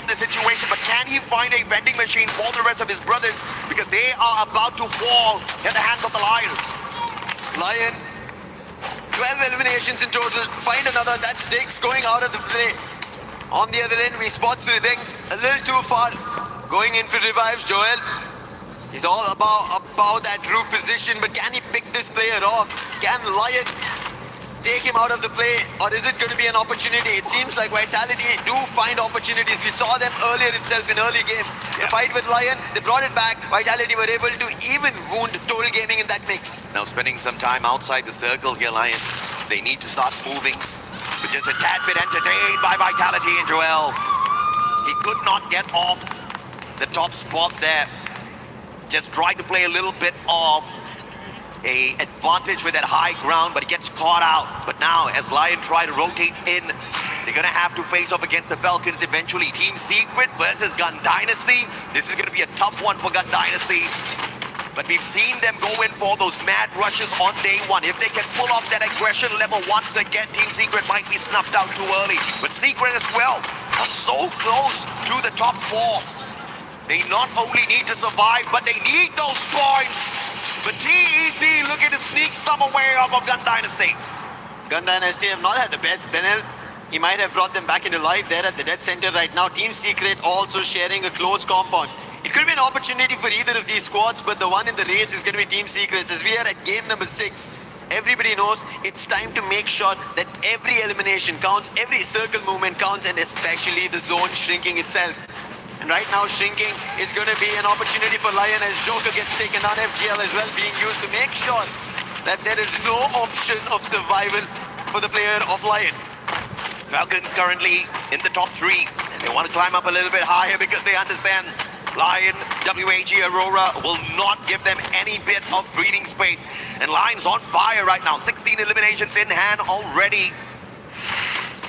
the situation, but can he find a vending machine for the rest of his brothers? Because they are about to fall in the hands of the Lions. Lion, 12 eliminations in total. Find another. That stakes going out of the play. On the other end, we spot slipping a little too far. Going in for revives, Joel. He's all about that roof position, but can he pick this player off? Can Lion take him out of the play, or is it going to be an opportunity? It seems like Vitality do find opportunities. We saw them earlier itself in early game. The fight with Lion, they brought it back. Vitality were able to even wound Total Gaming in that mix. Now spending some time outside the circle here, Lion. They need to start moving, but just a tad bit entertained by Vitality and Joel. He could not get off the top spot there. Just tried to play a little bit of a advantage with that high ground, but he gets caught out. But now, as Lion try to rotate in, they're gonna have to face off against the Falcons eventually. Team Secret versus Gun Dynasty. This is gonna be a tough one for Gun Dynasty. But we've seen them go in for those mad rushes on day one. If they can pull off that aggression level once again, Team Secret might be snuffed out too early. But Secret as well are so close to the top four. They not only need to survive, but they need those points. But TEC looking to sneak some away off of Gun Dynasty. Gun Dynasty have not had the best Benel. He might have brought them back into life there at the dead center right now. Team Secret also sharing a close compound. It could be an opportunity for either of these squads, but the one in the race is going to be Team Secrets. As we are at game number 6, everybody knows it's time to make sure that every elimination counts, every circle movement counts, and especially the zone shrinking itself. And right now, shrinking is going to be an opportunity for Lion as Joker gets taken down. FGL as well being used to make sure that there is no option of survival for the player of Lion. Falcons currently in the top 3, and they want to climb up a little bit higher because they understand Lion, WAG, Aurora will not give them any bit of breathing space. And Lion's on fire right now, 16 eliminations in hand already.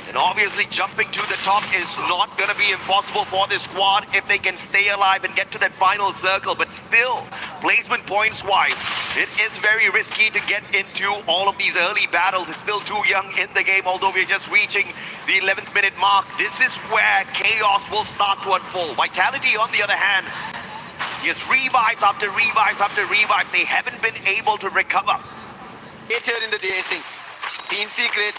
And obviously jumping to the top is not going to be impossible for this squad if they can stay alive and get to that final circle. But still, placement points-wise, it is very risky to get into all of these early battles. It's still too young in the game, although we're just reaching the 11th minute mark. This is where chaos will start to unfold. Vitality, on the other hand, just revives after revives after revives. They haven't been able to recover. Later in the racing, Team Secret,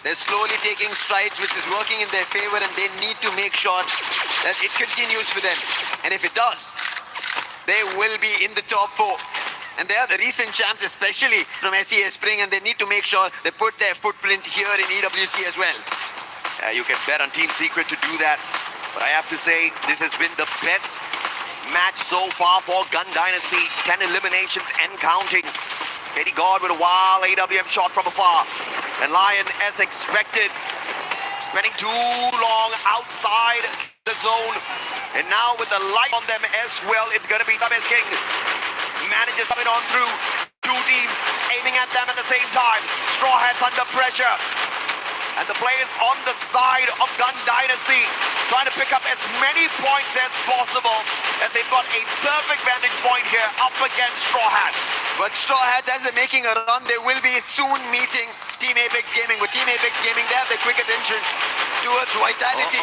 they're slowly taking strides, which is working in their favor, and they need to make sure that it continues for them. And if it does, they will be in the top 4. And they are the recent champs, especially from SES Spring, and they need to make sure they put their footprint here in EWC as well. You can bet on Team Secret to do that. But I have to say, this has been the best match so far for Gun Dynasty. 10 eliminations and counting. Katie God with a wild AWM shot from afar. And Lion, as expected, spending too long outside the zone. And now with the light on them as well, it's going to be Tabes King. Manages coming on through. 2 teams aiming at them at the same time. Straw Hats under pressure. And the players on the side of Gun Dynasty trying to pick up as many points as possible, as they've got a perfect vantage point here up against Straw Hats. But Straw Hats, as they're making a run, they will be soon meeting Team Apex Gaming. With Team Apex Gaming, they have the quick attention towards Vitality.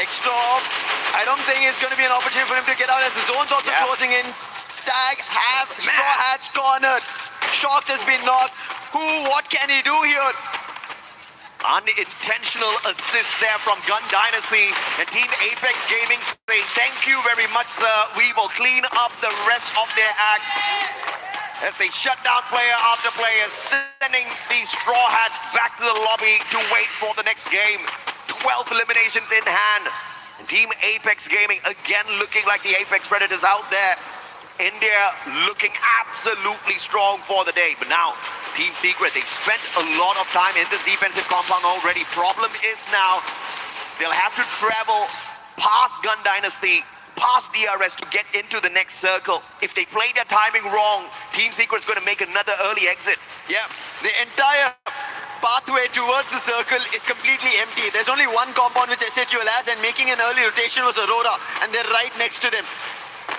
Extra off. I don't think it's going to be an opportunity for him to get out as the zone's also closing in. Tag have Straw Hats cornered. Shocked has been knocked. What can he do here? Unintentional assist there from Gun Dynasty, and Team Apex Gaming saying thank you very much, sir. We will clean up the rest of their act as they shut down player after player, sending these Straw Hats back to the lobby to wait for the next game. 12 eliminations in hand, and Team Apex Gaming again looking like the Apex Predators out there. India looking absolutely strong for the day, but now Team Secret, they've spent a lot of time in this defensive compound already. Problem is now they'll have to travel past Gun Dynasty, past DRS to get into the next circle. If they play their timing wrong, Team Secret's going to make another early exit. Yeah, the entire pathway towards the circle is completely empty. There's only one compound which SHUL has, and making an early rotation was Aurora, and they're right next to them.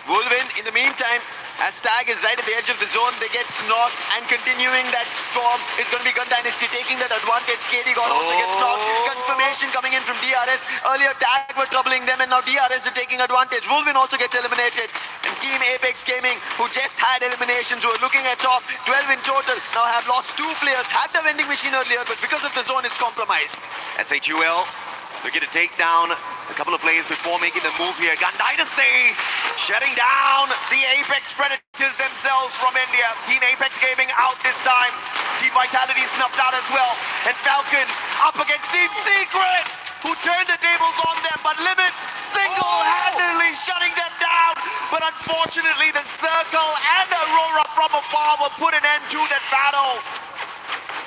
Wolvin, in the meantime, As Tag is right at the edge of the zone, they get knocked, and continuing that form is going to be Gun Dynasty taking that advantage. KD God also gets knocked. Confirmation coming in from DRS. Earlier Tag were troubling them, and now DRS are taking advantage. Wolvin also gets eliminated. And Team Apex Gaming, who just had eliminations, who are looking at top, 12 in total, now have lost 2 players. Had the vending machine earlier, but because of the zone, it's compromised. SHUL looking to take down a couple of players before making the move here. Gun Dynasty shutting down the Apex Predators themselves from India. Team Apex Gaming out this time. Team Vitality snuffed out as well. And Falcons up against Team Secret, who turned the tables on them, but Limit single-handedly shutting them down. But unfortunately, the Circle and Aurora from afar will put an end to that battle.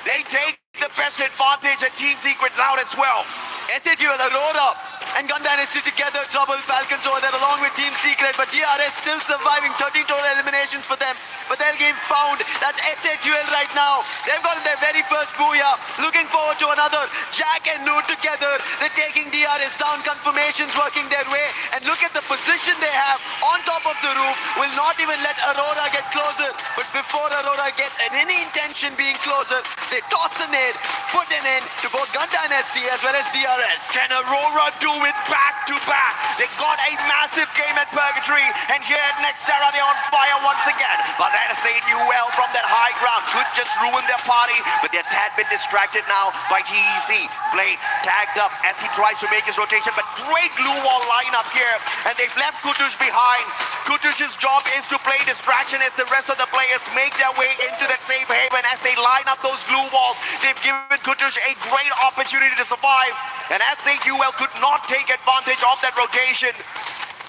They take the best advantage, and Team Secret's out as well. SHUL, Aurora, and Gun Dynasty together trouble Falcons over there along with Team Secret, but DRS still surviving. 13 total eliminations for them, but their game found. That's SHUL right now. They've gotten their very first booyah. Looking forward to another. Jack and Nude together, they're taking DRS down. Confirmations working their way, and look at the position they have on top of the roof. Will not even let Aurora get closer, but before Aurora gets any intention being closer, they toss a nade, put an end to both Gun Dynasty as well as DRS. Can Aurora do it back to back? They got a massive game at Purgatory, and here at Nextera they're on fire once again. But SHUL from that high ground could just ruin their party, but they're tad bit distracted now by TEC. Blade tagged up as he tries to make his rotation, but great glue wall lineup here, and they've left Kutush behind. Kutush's job is to play distraction as the rest of the players make their way into that safe haven. As they line up those glue walls, they've given Kutush a great opportunity to survive, and SHUL could not take advantage of that rotation.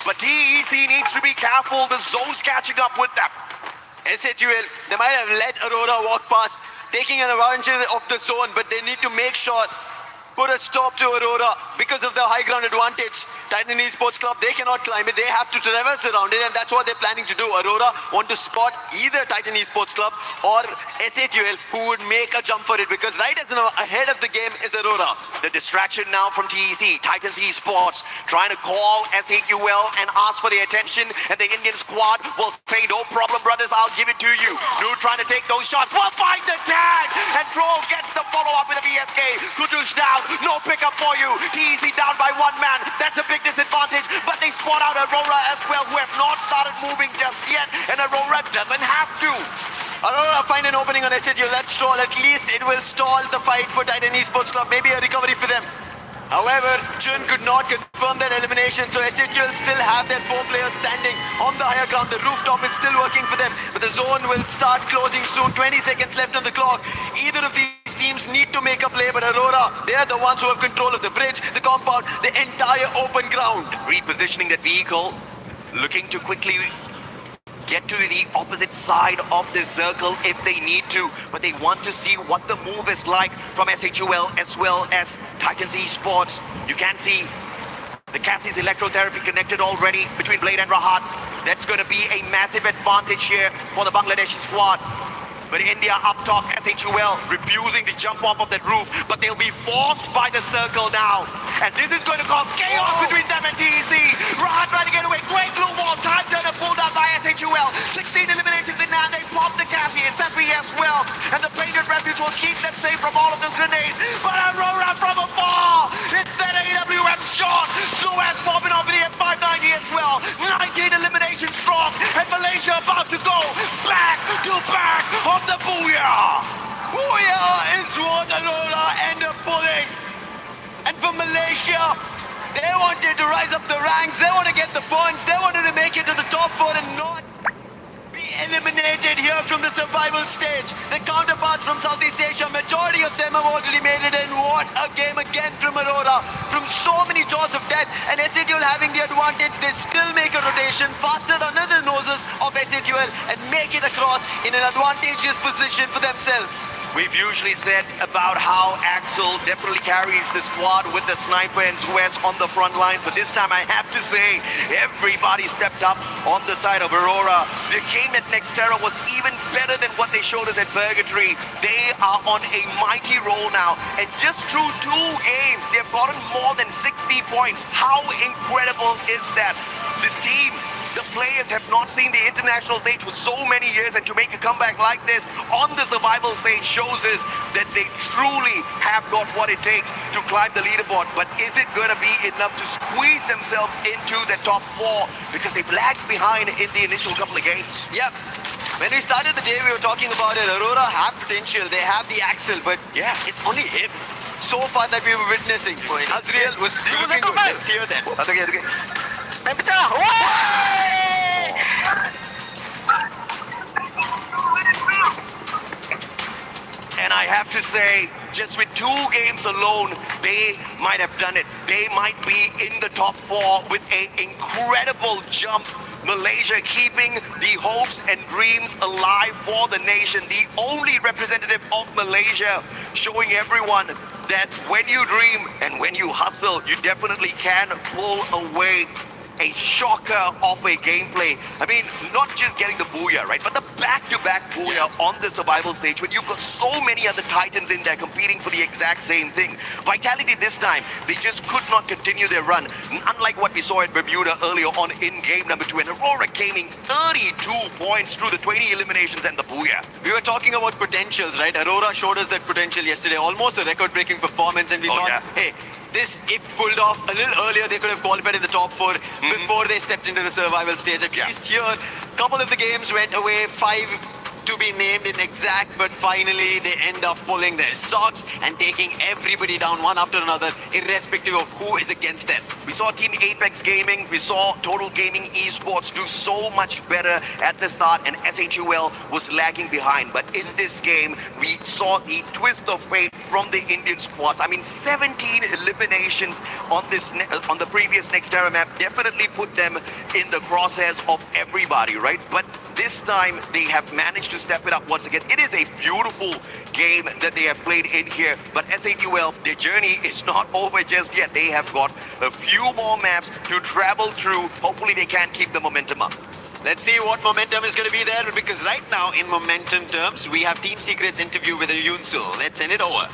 But TEC needs to be careful. The zone's catching up with them. SHUL, they might have let Aurora walk past, taking an advantage of the zone, but they need to make sure, put a stop to Aurora because of the high ground advantage. Titan Esports Club, they cannot climb it. They have to traverse around it, and that's what they're planning to do. Aurora want to spot either Titan Esports Club or SHUL, who would make a jump for it, because right as ahead of the game is Aurora. The distraction now from TEC, Titans Esports, trying to call SHUL and ask for their attention, and the Indian squad will say, no problem, brothers, I'll give it to you. Nude trying to take those shots, will find the tag, and Troll gets the follow-up with a VSK. Kutush down, no pickup for you. TEC down by 1 man, that's a big disadvantage, but they spot out Aurora as well, who have not started moving just yet, and Aurora doesn't have to. Aurora find an opening on SHUL. Let's stall. At least it will stall the fight for Titan Esports Club. Maybe a recovery for them. However, Chun could not confirm that elimination, so SHUL still have their 4 players standing on the higher ground. The rooftop is still working for them, but the zone will start closing soon. 20 seconds left on the clock. Either of these teams need to make a play, but Aurora, they are the ones who have control of the bridge, the compound, the entire open ground. Repositioning that vehicle, looking to quickly get to the opposite side of this circle if they need to, but they want to see what the move is like from SHUL as well as Titans Esports. You can see the Cassie's electrotherapy connected already between Blade and Rahat. That's going to be a massive advantage here for the Bangladeshi squad. But India up top, SHUL refusing to jump off of that roof, but they'll be forced by the circle now. And this is going to cause chaos between them and TEC. Rahat trying to get away, great blue wall, time turner pulled out by SHUL. 16 eliminations in now, they pop the Cassie, it's FB as well. And the Painted Refuge will keep them safe from all of those grenades. But Aurora from afar, it's that AWM shot. Slow as popping over the F590 as well. 19 eliminations strong, and Malaysia about to go back to back on the Booyah! Booyah is what Aurora end up pulling. And for Malaysia, they wanted to rise up the ranks, they want to get the points, they wanted to make it to the top 4 and not be eliminated here from the survival stage. The counterparts from Southeast Asia, majority of them have already made it in. What a game again from Aurora. From so many jaws of death, and SHUL having the advantage, they still make a rotation faster under the noses of SHUL and make it across in an advantageous position for themselves. We've usually said about how Axel definitely carries the squad with the sniper and Suez on the front lines, but this time I have to say everybody stepped up on the side of Aurora. The game at Nextera was even better than what they showed us at Purgatory. They are on a mighty roll now, and just through 2 games they've gotten more than 60 points. How incredible is that? This team The players have not seen the international stage for so many years, and to make a comeback like this on the survival stage shows us that they truly have got what it takes to climb the leaderboard. But is it going to be enough to squeeze themselves into the top 4? Because they've lagged behind in the initial couple of games. Yep. When we started the day, we were talking about it. Aurora have potential. They have the axle, but Yeah. it's only him so far that we were witnessing. Azriel was looking good. Let's hear that. Okay. And I have to say, just with 2 games alone, they might have done it. They might be in the top 4 with an incredible jump. Malaysia keeping the hopes and dreams alive for the nation. The only representative of Malaysia showing everyone that when you dream and when you hustle, you definitely can pull away a shocker of a gameplay. I mean, not just getting the booyah, right? But the back-to-back booyah on the survival stage when you've got so many other titans in there competing for the exact same thing. Vitality this time, they just could not continue their run. Unlike what we saw at Bermuda earlier on in game number 2. And Aurora gaining 32 points through the 20 eliminations and the booyah. We were talking about potentials, right? Aurora showed us that potential yesterday. Almost a record-breaking performance, and we thought, yeah. hey, this, if pulled off a little earlier, they could have qualified in the top 4 before they stepped into the survival stage. At least here, a couple of the games went away, 5 to be named in exact, but finally they end up pulling their socks and taking everybody down one after another, irrespective of who is against them. We saw Team Apex Gaming, we saw Total Gaming Esports do so much better at the start, and SHUL was lagging behind. But in this game, we saw the twist of fate from the Indian squads. I mean, 17 eliminations on this on the previous Nextera map definitely put them in the crosshairs of everybody, right? But this time they have managed to step it up once again. It is a beautiful game that they have played in here, but SHUL, their journey is not over just yet. They have got a few more maps to travel through. Hopefully they can keep the momentum up. Let's see what momentum is going to be there, because right now, in momentum terms, we have Team Secret's interview with Yunsul. Let's send it over.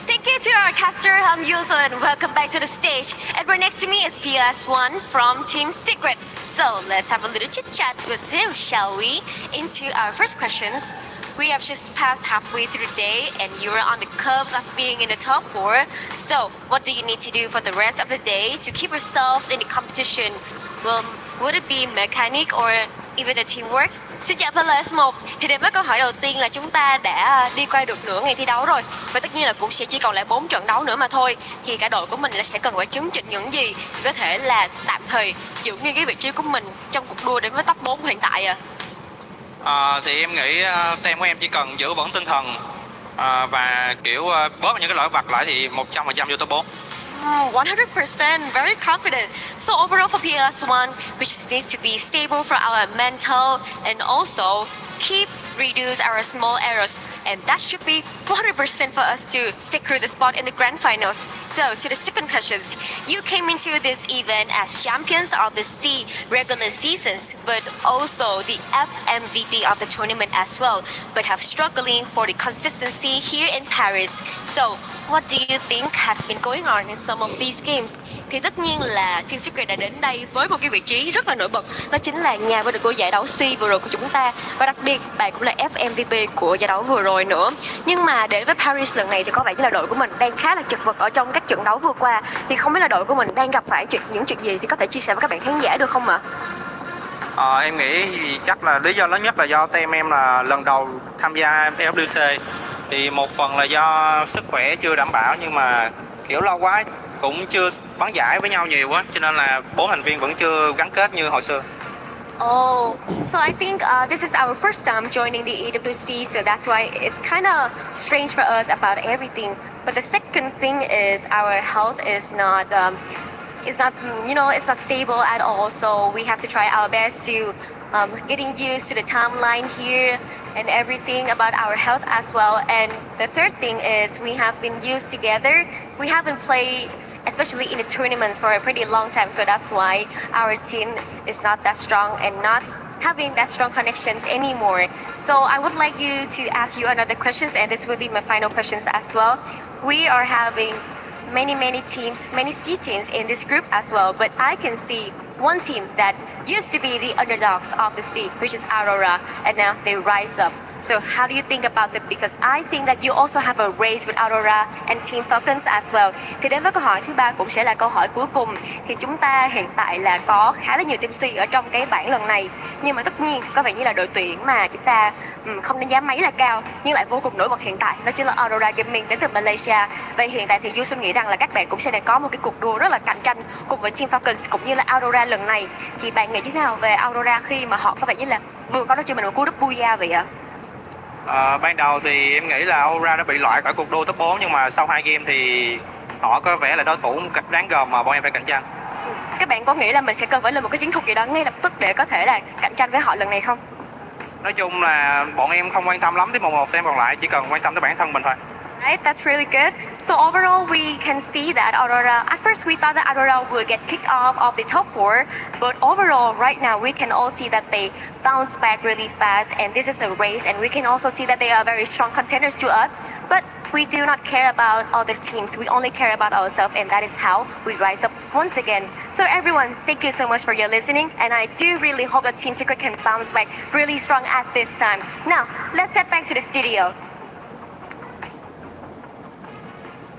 Thank you to our caster, I'm Yuzo, and welcome back to the stage. And right next to me is PS1 from Team Secret. So let's have a little chit chat with him, shall we? Into our first questions. We have just passed halfway through the day, and you're on the cusp of being in the top 4. So what do you need to do for the rest of the day to keep yourselves in the competition? Well, would it be mechanic or even a teamwork? Xin chào Players 1. Thì đến với câu hỏi đầu tiên là chúng ta đã đi qua được nửa ngày thi đấu rồi, và tất nhiên là cũng sẽ chỉ còn lại 4 trận đấu nữa mà thôi. Thì cả đội của mình là sẽ cần phải chứng chỉnh những gì để có thể là tạm thời giữ nguyên cái vị trí của mình trong cuộc đua đến với top 4 hiện tại à? Thì em nghĩ team của em chỉ cần giữ vững tinh thần và kiểu bớt những cái lỗi vặt lại thì 100% vô top 4. 100%, very confident. So overall for PS1, we just need to be stable for our mental and also keep reduce our small errors, and that should be 100% for us to secure the spot in the grand finals. So to the second questions, you came into this event as champions of the C regular seasons, but also the FMVP of the tournament as well, but have struggling for the consistency here in Paris. So what do you think has been going on in some of these games? Thì tất nhiên là Team Secret đã đến đây với một cái vị trí rất là nổi bật, đó chính là nhà vô địch của giải đấu C vừa rồi của chúng ta, và đặc biệt bạn cũng là FMVP của giải đấu vừa rồi nữa. Nhưng mà đến với Paris lần này thì có vẻ như là đội của mình đang khá là chật vật ở trong các trận đấu vừa qua. Thì không biết là đội của mình đang gặp phải những chuyện gì, thì có thể chia sẻ với các bạn khán giả được không ạ? Em nghĩ thì chắc là lý do lớn nhất là do team em là lần đầu tham gia FWC, thì một phần là do sức khỏe chưa đảm bảo, nhưng mà kiểu lâu quá cũng chưa bắn giải với nhau nhiều quá, cho nên là 4 thành viên vẫn chưa gắn kết như hồi xưa. Oh, so I think this is our first time joining the EWC, so that's why it's kind of strange for us about everything. But the second thing is our health is not, it's not stable at all. So we have to try our best to getting used to the timeline here and everything about our health as well. And the third thing is we have been used together. We haven't played, especially in the tournaments, for a pretty long time, so that's why our team is not that strong and not having that strong connections anymore. So I would like you to ask you another questions, and this will be my final questions as well. We are having many teams, many C teams in this group as well, but I can see one team that used to be the underdogs of the sea, which is Aurora, and now they rise up. So how do you think about it? Because I think that you also have a race with Aurora and Team Falcons as well. Thì đến với câu hỏi thứ ba cũng sẽ là câu hỏi cuối cùng. Thì chúng ta hiện tại là có khá là nhiều team C ở trong cái bảng lần này. Nhưng mà tất nhiên có vẻ như là đội tuyển mà chúng ta không đánh giá mấy là cao nhưng lại vô cùng nổi bật hiện tại, đó chính là Aurora Gaming đến từ Malaysia. Vậy hiện tại thì Du Xuân nghĩ rằng là các bạn cũng sẽ đang có một cái cuộc đua rất là cạnh tranh cùng với Team Falcons cũng như là Aurora lần này. Thì bạn nghĩ thế nào về Aurora khi mà họ có vẻ như là vừa có đó cho mình một cú đúp booyah vậy ạ? Ban đầu thì em nghĩ là Aura đã bị loại khỏi cuộc đua top 4, nhưng mà sau 2 game thì họ có vẻ là đối thủ đáng gờm mà bọn em phải cạnh tranh. Các bạn có nghĩ là mình sẽ cần phải lên một cái chiến thuật gì đó ngay lập tức để có thể là cạnh tranh với họ lần này không? Nói chung là bọn em không quan tâm lắm tới một team còn lại, chỉ cần quan tâm tới bản thân mình thôi. Right, that's really good. So overall, we can see that Aurora, at first we thought that Aurora would get kicked off of the top 4, but overall, right now, we can all see that they bounce back really fast, and this is a race, and we can also see that they are very strong contenders to us, but we do not care about other teams. We only care about ourselves, and that is how we rise up once again. So everyone, thank you so much for your listening, and I do really hope that Team Secret can bounce back really strong at this time. Now, let's head back to the studio.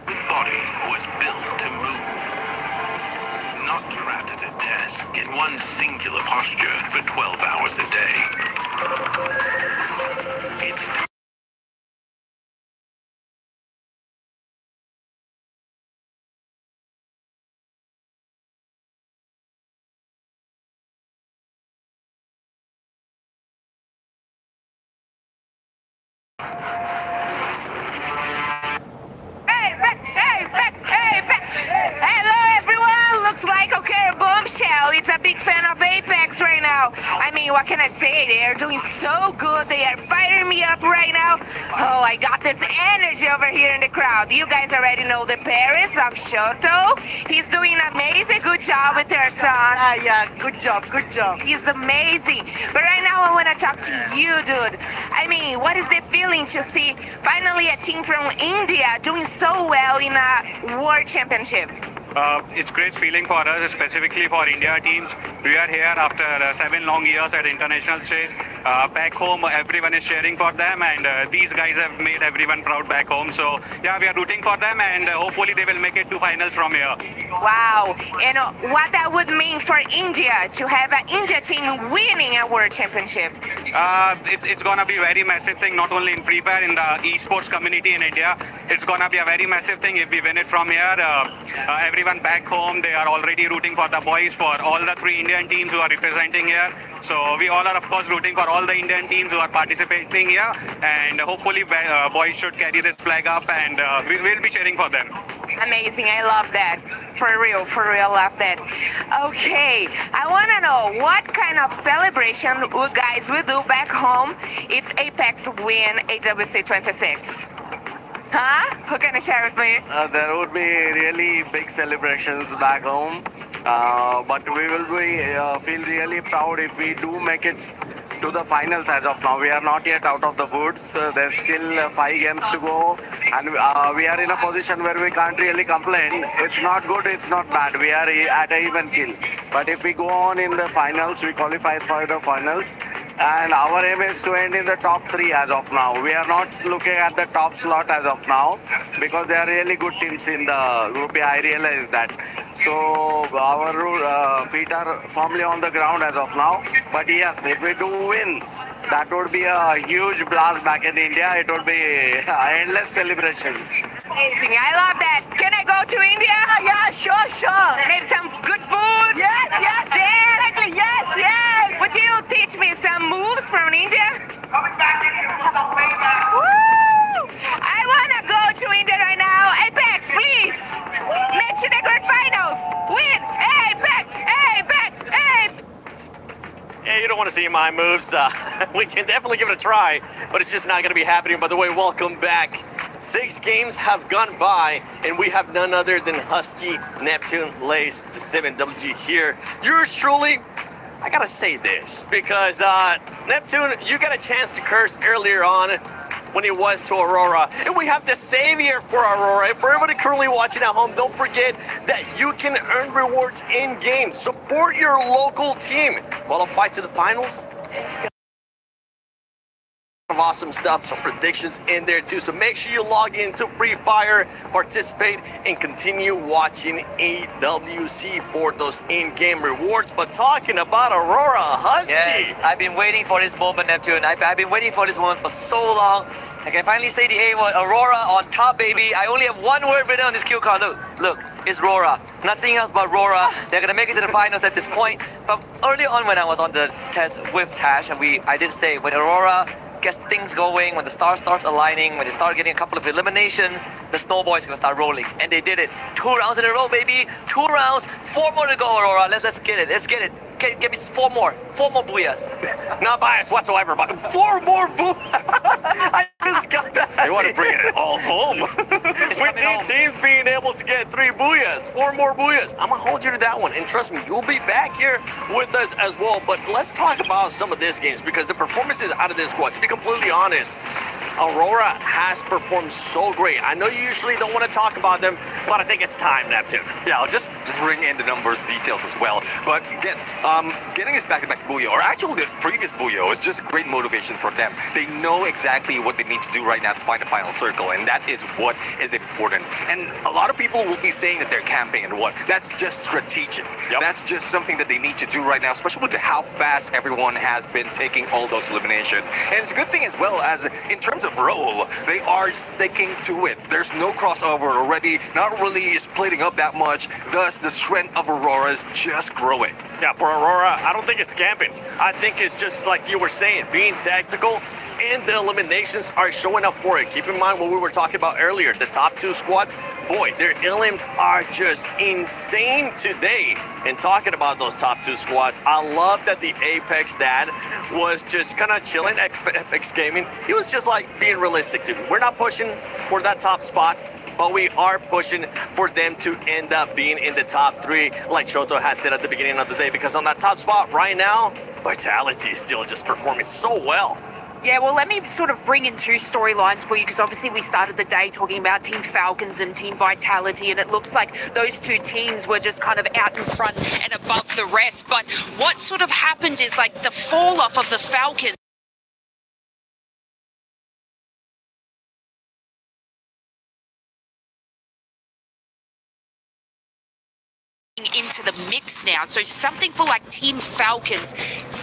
The body was built to move, not trapped at a desk in one singular posture for 12 hours a day. It's Hello everyone, looks like okay, bombshell. It's a big fan of Apex right now. I mean, what can I say? They are doing so good. They are firing me up right now. Oh, I got this energy over here in the crowd. You guys already know the parents of Shoto. He's doing amazing. Good job with their son. Yeah, good job. He's amazing. But right now I want to talk to you, dude. I mean, what is the feeling to see finally a team from India doing so well in a World Championship? It's great feeling for us, specifically for India teams. We are here after 7 long years at international stage. Back home, everyone is cheering for them, and these guys have made everyone proud back home. So yeah, we are rooting for them, and hopefully they will make it to finals from here. Wow, and what that would mean for India to have an India team winning a World Championship? It's gonna be a very massive thing, not only in Free Fire, in the esports community in India. It's gonna be a very massive thing if we win it from here. Everyone back home, they are already rooting for the boys, for all the 3 Indian teams who are representing here. So we all are of course rooting for all the Indian teams who are participating here, and hopefully boys should carry this flag up, and we will be cheering for them. Amazing, I love that. For real, love that. Okay, I want to know what kind of celebration you guys will do back home if Apex win AWC 26? Huh? Who can share with me? There would be really big celebrations back home, but we will be feel really proud if we do make it to the finals. As of now, we are not yet out of the woods. There's still 5 games to go, and we are in a position where we can't really complain. It's not good, it's not bad. We are at an even kill. But if we go on in the finals, we qualify for the finals, and our aim is to end in the top 3 as of now. We are not looking at the top slot as of now because there are really good teams in the group. I realize that. So our feet are firmly on the ground as of now. But yes, if we do win, that would be a huge blast back in India. It would be endless celebrations. Amazing, I love that. Can I go to India? Yeah, sure. Maybe some good food? Yes, Exactly, yes. Would you teach me some moves from India? Coming back in here for some payback. Woo! I want to go to India right now. Apex, please. Make to the grand finals. Win. Apex. Yeah, you don't want to see my moves. We can definitely give it a try, but it's just not going to be happening. By the way, welcome back. 6 games have gone by, and we have none other than Husky, Neptune, Lace, to 7WG here. Yours truly, I gotta say this, because Neptune, you got a chance to curse earlier on, when it was to Aurora. And we have the savior for Aurora. And for everybody currently watching at home, don't forget that you can earn rewards in-game. Support your local team. Qualify to the finals, and you get of awesome stuff, some predictions in there too. So make sure you log into Free Fire, participate, and continue watching AWC for those in-game rewards. But talking about Aurora Husky. Yes, I've been waiting for this moment, Neptune. I've been waiting for this moment for so long. I can finally say the A word, Aurora on top, baby. I only have one word written on this cue card. Look, it's Rora. Nothing else but Rora. They're gonna make it to the finals at this point. But earlier on when I was on the test with Tash, and I did say when Aurora gets things going, when the stars start aligning, when they start getting a couple of eliminations, the snowball is gonna start rolling. And they did it. 2 rounds in a row, baby. 2 rounds, 4 more to go, Aurora. Let's get it. Let's get it. Give me 4 more. 4 more booyahs. Not biased whatsoever, but 4 more I just got that. They want to bring it all home. We've seen teams being able to get 3 booyahs, 4 more booyahs. I'm gonna hold you to that one, and trust me, you'll be back here with us as well. But let's talk about some of these games, because the performances out of this squad, to be completely honest, Aurora has performed so great. I know you usually don't want to talk about them, but I think it's time, Neptune. Yeah, I'll just bring in the numbers details as well. But again, getting this back-to-back Booyah, or actually the previous Booyah, was just great motivation for them. They know exactly what they need to do right now to find the final circle, and that is what is important. And a lot of people will be saying that they're camping and what. That's just strategic. Yep. That's just something that they need to do right now, especially with how fast everyone has been taking all those eliminations. And it's a good thing as well, as in terms of role, they are sticking to it. There's no crossover already, not really splitting up that much, thus the strength of Aurora is just growing. Yeah, for Aurora, I don't think it's camping. I think it's just like you were saying, being tactical, and the eliminations are showing up for it. Keep in mind what we were talking about earlier, the top 2 squads, boy, their elims are just insane today. And talking about those top 2 squads, I love that the Apex dad was just kind of chilling at Apex Gaming. He was just like being realistic too. We're not pushing for that top spot, but we are pushing for them to end up being in the top 3, like Choto has said at the beginning of the day, because on that top spot right now, Vitality is still just performing so well. Yeah, well, let me sort of bring in 2 storylines for you, because obviously we started the day talking about Team Falcons and Team Vitality, and it looks like those 2 teams were just kind of out in front and above the rest. But what sort of happened is like the fall off of the Falcons into the mix now. So something for like Team Falcons,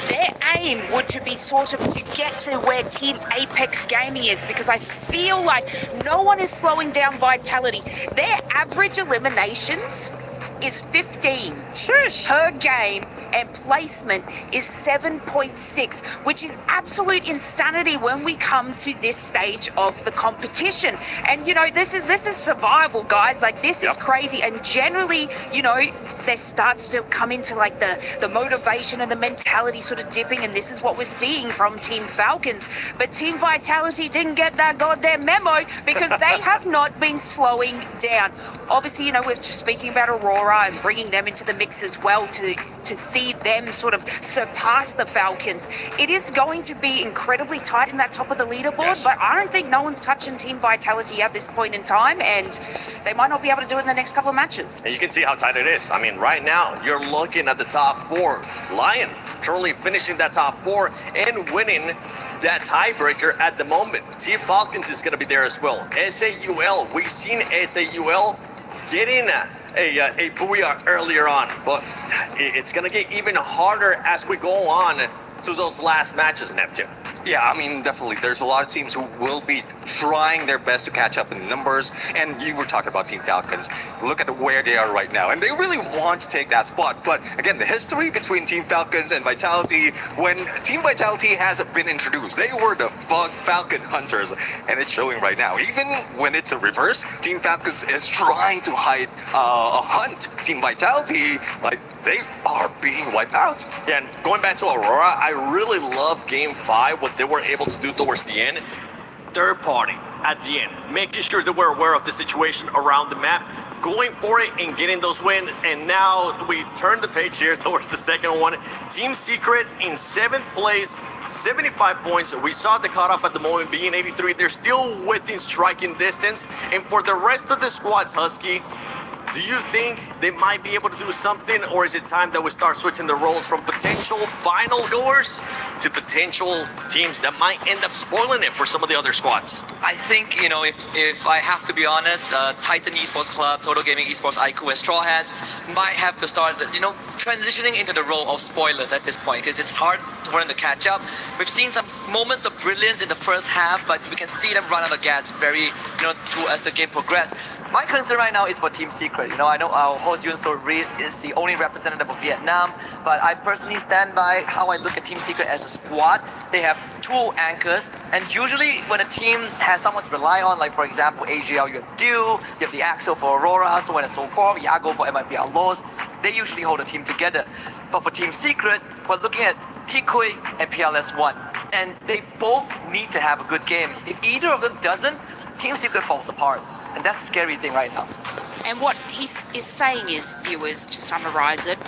their aim would to be sort of to get to where Team Apex Gaming is, because I feel like no one is slowing down Vitality. Their average eliminations is 15 per game, and placement is 7.6, which is absolute insanity when we come to this stage of the competition. And you know, this is survival, guys. Like, this is crazy. And generally, you know, there starts to come into like the motivation and the mentality sort of dipping, and this is what we're seeing from Team Falcons. But Team Vitality didn't get that goddamn memo, because they have not been slowing down. Obviously, you know, we're speaking about Aurora and bringing them into the mix as well to see them sort of surpass the Falcons. It is going to be incredibly tight in that top of the leaderboard, but I don't think no one's touching Team Vitality at this point in time, and they might not be able to do it in the next couple of matches. And you can see how tight it is. I mean, right now, you're looking at the top 4. Lion truly finishing that top 4 and winning that tiebreaker at the moment. Team Falcons is going to be there as well. SAUL, we've seen SAUL getting a booyah earlier on, but it's going to get even harder as we go on to those last matches, Neptune. Yeah, I mean, definitely. There's a lot of teams who will be trying their best to catch up in numbers. And you were talking about Team Falcons. Look at where they are right now. And they really want to take that spot. But again, the history between Team Falcons and Vitality, when Team Vitality has been introduced, they were the Falcon Hunters. And it's showing right now. Even when it's a reverse, Team Falcons is trying to hunt Team Vitality. Like, they are being wiped out. Yeah, and going back to Aurora, I really love Game 5, what they were able to do towards the end. Third party, at the end, making sure that we're aware of the situation around the map, going for it and getting those wins. And now we turn the page here towards the second one. Team Secret in 7th place, 75 points. We saw the cutoff at the moment being 83. They're still within striking distance. And for the rest of the squads, Husky, do you think they might be able to do something, or is it time that we start switching the roles from potential final goers to potential teams that might end up spoiling it for some of the other squads? I think, if I have to be honest, Titan Esports Club, Total Gaming Esports, IQ, and Straw Hats might have to start, transitioning into the role of spoilers at this point, because it's hard for them to catch up. We've seen some moments of brilliance in the first half, but we can see them run out of gas as the game progresses. My concern right now is for Team Secret. I know our host Yun So Reed is the only representative of Vietnam, but I personally stand by how I look at Team Secret as a squad. They have 2 anchors, and usually when a team has someone to rely on, like for example AGL, you have Dew, you have the Axel for Aurora, so on and so forth, Yago for MIP Allos, they usually hold a team together. But for Team Secret, we're looking at Tikui and PLS1, and they both need to have a good game. If either of them doesn't, Team Secret falls apart. And that's the scary thing right now. And what he is saying is, viewers, to summarize it,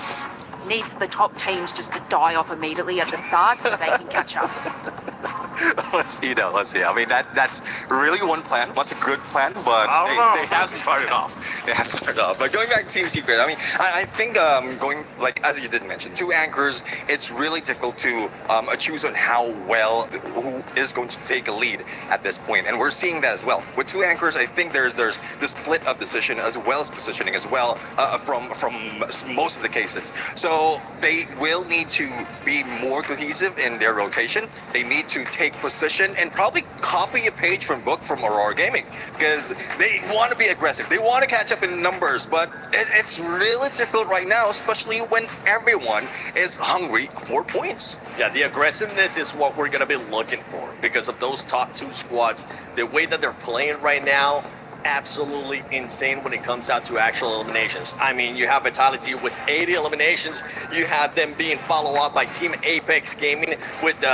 needs the top teams just to die off immediately at the start so they can catch up. Let's see. I mean, that's really one plan. That's a good plan, but they have started off. But going back to Team Secret, I mean, I think going, like, as you did mention, 2 anchors, it's really difficult to choose on how well, who is going to take a lead at this point. And we're seeing that as well. With 2 anchors, I think there's the split of decision as well as positioning as well from most of the cases. So they will need to be more cohesive in their rotation. They need to take position and probably copy a page from book from Aurora Gaming, because they want to be aggressive. They want to catch up in numbers, but it's really difficult right now, especially when everyone is hungry for points. Yeah, the aggressiveness is what we're going to be looking for because of those top 2 squads. The way that they're playing right now, absolutely insane when it comes out to actual eliminations. I mean, you have Vitality with 80 eliminations. You have them being followed up by Team Apex Gaming with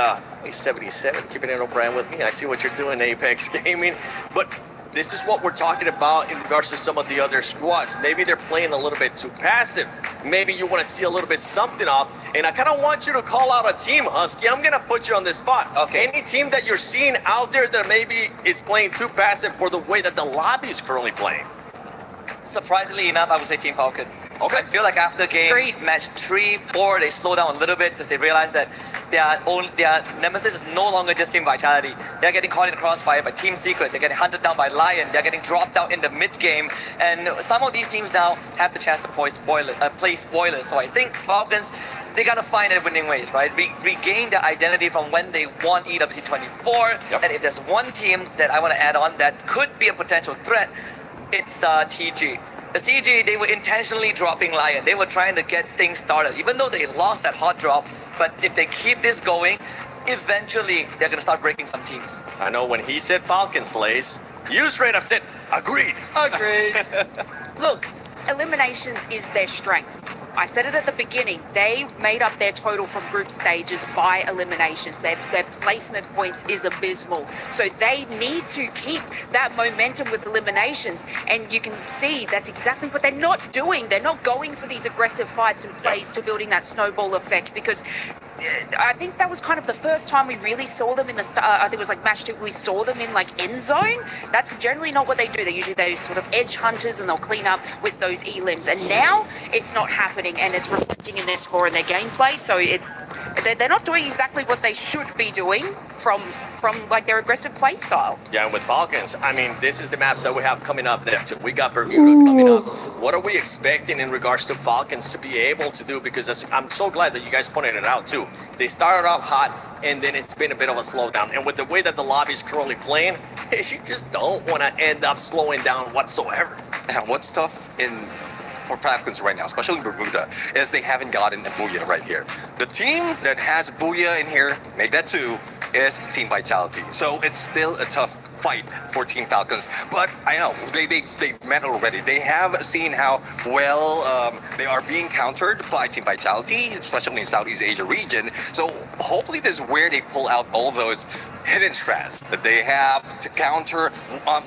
77. Keeping it on brand with me. I see what you're doing, Apex Gaming. But this is what we're talking about in regards to some of the other squads. Maybe they're playing a little bit too passive. Maybe you want to see a little bit something off. And I kind of want you to call out a team, Husky. I'm going to put you on this spot. Okay. Any team that you're seeing out there that maybe it's playing too passive for the way that the lobby is currently playing? Surprisingly enough, I would say Team Falcons. Okay. I feel like after game match 3, 4, they slow down a little bit because they realize that their nemesis is no longer just Team Vitality. They're getting caught in the crossfire by Team Secret. They're getting hunted down by Lion. They're getting dropped out in the mid game. And some of these teams now have the chance to play spoilers. So I think Falcons, they gotta find their winning ways, right? Regain their identity from when they won EWC 24. Yep. And if there's one team that I want to add on that could be a potential threat, it's TG. The TG, they were intentionally dropping Lion. They were trying to get things started, even though they lost that hot drop. But if they keep this going, eventually they're gonna start breaking some teams. I know when he said Falcon slays, you straight up said, agreed. Agreed. Look, eliminations is their strength. I said it at the beginning. They made up their total from group stages by eliminations. Their placement points is abysmal. So they need to keep that momentum with eliminations. And you can see that's exactly what they're not doing. They're not going for these aggressive fights and plays to building that snowball effect, because I think that was kind of the first time we really saw them in the I think it was like match 2, we saw them in like end zone. That's generally not what they do. They're usually those sort of edge hunters, and they'll clean up with those elims. And now it's not happening, and it's reflecting in their score and their gameplay. So they're not doing exactly what they should be doing from like their aggressive play style. Yeah, and with Falcons, I mean, this is the maps that we have coming up next. We got Bermuda coming up. What are we expecting in regards to Falcons to be able to do? Because I'm so glad that you guys pointed it out too. They started off hot, and then it's been a bit of a slowdown. And with the way that the lobby is currently playing, you just don't want to end up slowing down whatsoever. And what's tough for Falcons right now, especially in Bermuda, is they haven't gotten a Booyah right here. The team that has Booyah in here, make that 2, is Team Vitality. So it's still a tough fight for Team Falcons. But I know, they've met already. They have seen how well they are being countered by Team Vitality, especially in Southeast Asia region. So hopefully this is where they pull out all those hidden strats that they have to counter,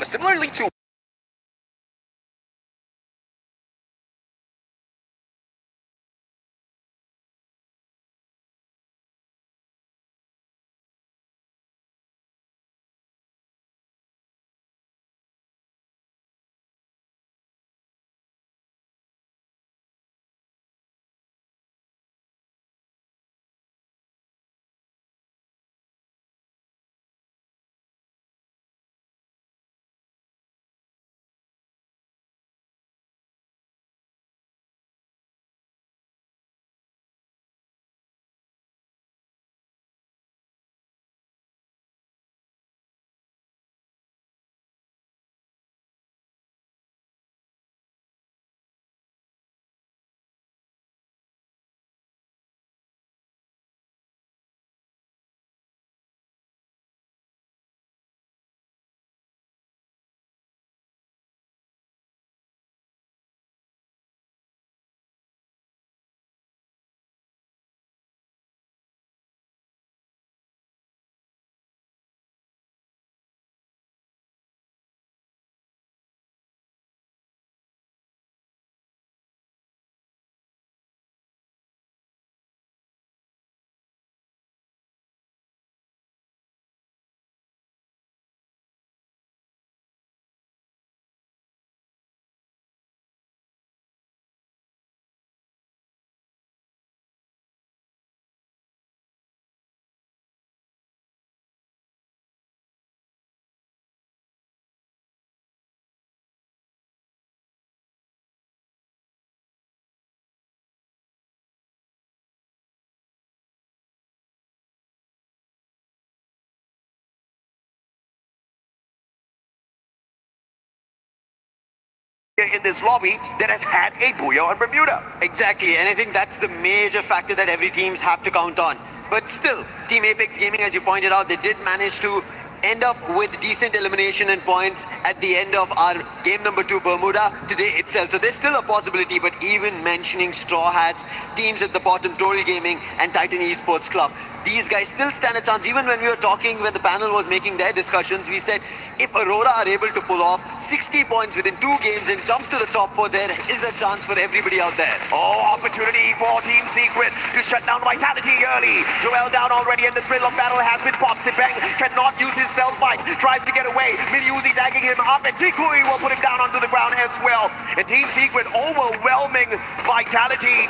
similarly to in this lobby that has had a Booyah on Bermuda. Exactly, and I think that's the major factor that every teams have to count on. But still, Team Apex Gaming, as you pointed out, they did manage to end up with decent elimination and points at the end of our game number 2 Bermuda today itself. So there's still a possibility, but even mentioning Straw Hats, teams at the bottom, Total Gaming and Titan Esports Club, these guys still stand a chance. Even when we were talking, when the panel was making their discussions, we said if Aurora are able to pull off 60 points within 2 games and jump to the top 4, there is a chance for everybody out there. Oh, opportunity for Team Secret to shut down Vitality early. Joel down already, and the thrill of battle has been popped. Sipeng cannot use his spell fight, tries to get away. Mini-Uzi tagging him up, and Tikui will put him down onto the ground as well. And Team Secret overwhelming Vitality.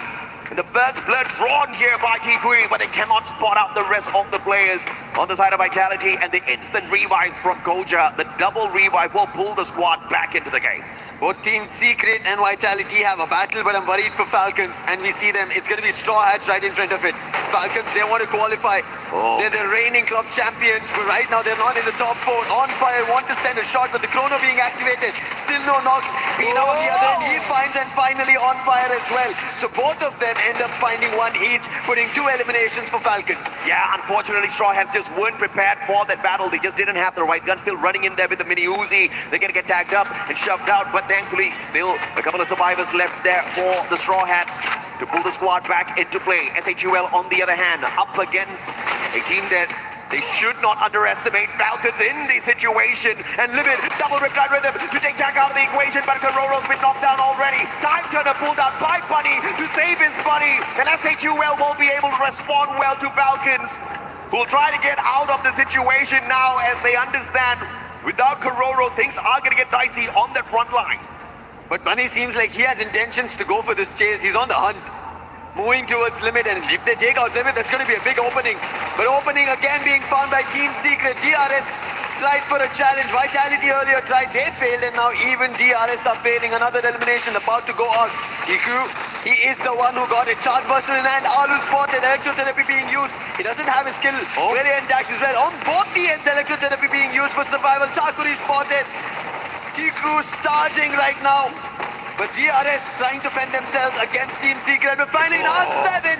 The first blood drawn here by Tikui, but they cannot spot out the rest of the players on the side of Vitality, and the instant revive from Koja, the double revive will pull the squad back into the game. Both Team Secret and Vitality have a battle, but I'm worried for Falcons, and we see them. It's going to be Straw Hats right in front of it. Falcons, they want to qualify. Oh. They're the reigning club champions, but right now they're not in the top 4. On fire, want to send a shot, but the chrono being activated. Still no knocks. Pina on the other end, he finds and finally on fire as well. So both of them end up finding one each, putting 2 eliminations for Falcons. Yeah, unfortunately, Straw Hats just weren't prepared for that battle. They just didn't have the right gun. Still running in there with the Mini-Uzi. They're going to get tagged up and shoved out, but thankfully, still a couple of survivors left there for the Straw Hats to pull the squad back into play. SHUL, on the other hand, up against a team that they should not underestimate. Falcons in the situation, and Limit double Riptide Rhythm to take Jack out of the equation, but Karoro's been knocked down already. Time Turner pulled out by Bunny to save his buddy, and SHUL won't be able to respond well to Falcons, who'll try to get out of the situation now as they understand without Karoro, things are going to get dicey on that front line. But Bunny seems like he has intentions to go for this chase. He's on the hunt, moving towards Limit, and if they take out Limit, that's going to be a big opening. But opening again being found by Team Secret. DRS tried for a challenge. Vitality earlier tried, they failed, and now even DRS are failing. Another elimination about to go out. Tiku, he is the one who got it. Charge Bustle in hand, Alu spotted, electrotherapy being used. He doesn't have his skill. Variant dash as well. On both the ends, electrotherapy being used for survival. Chakuri spotted. Tiku charging right now, but DRS trying to fend themselves against Team Secret. We're finding out 7.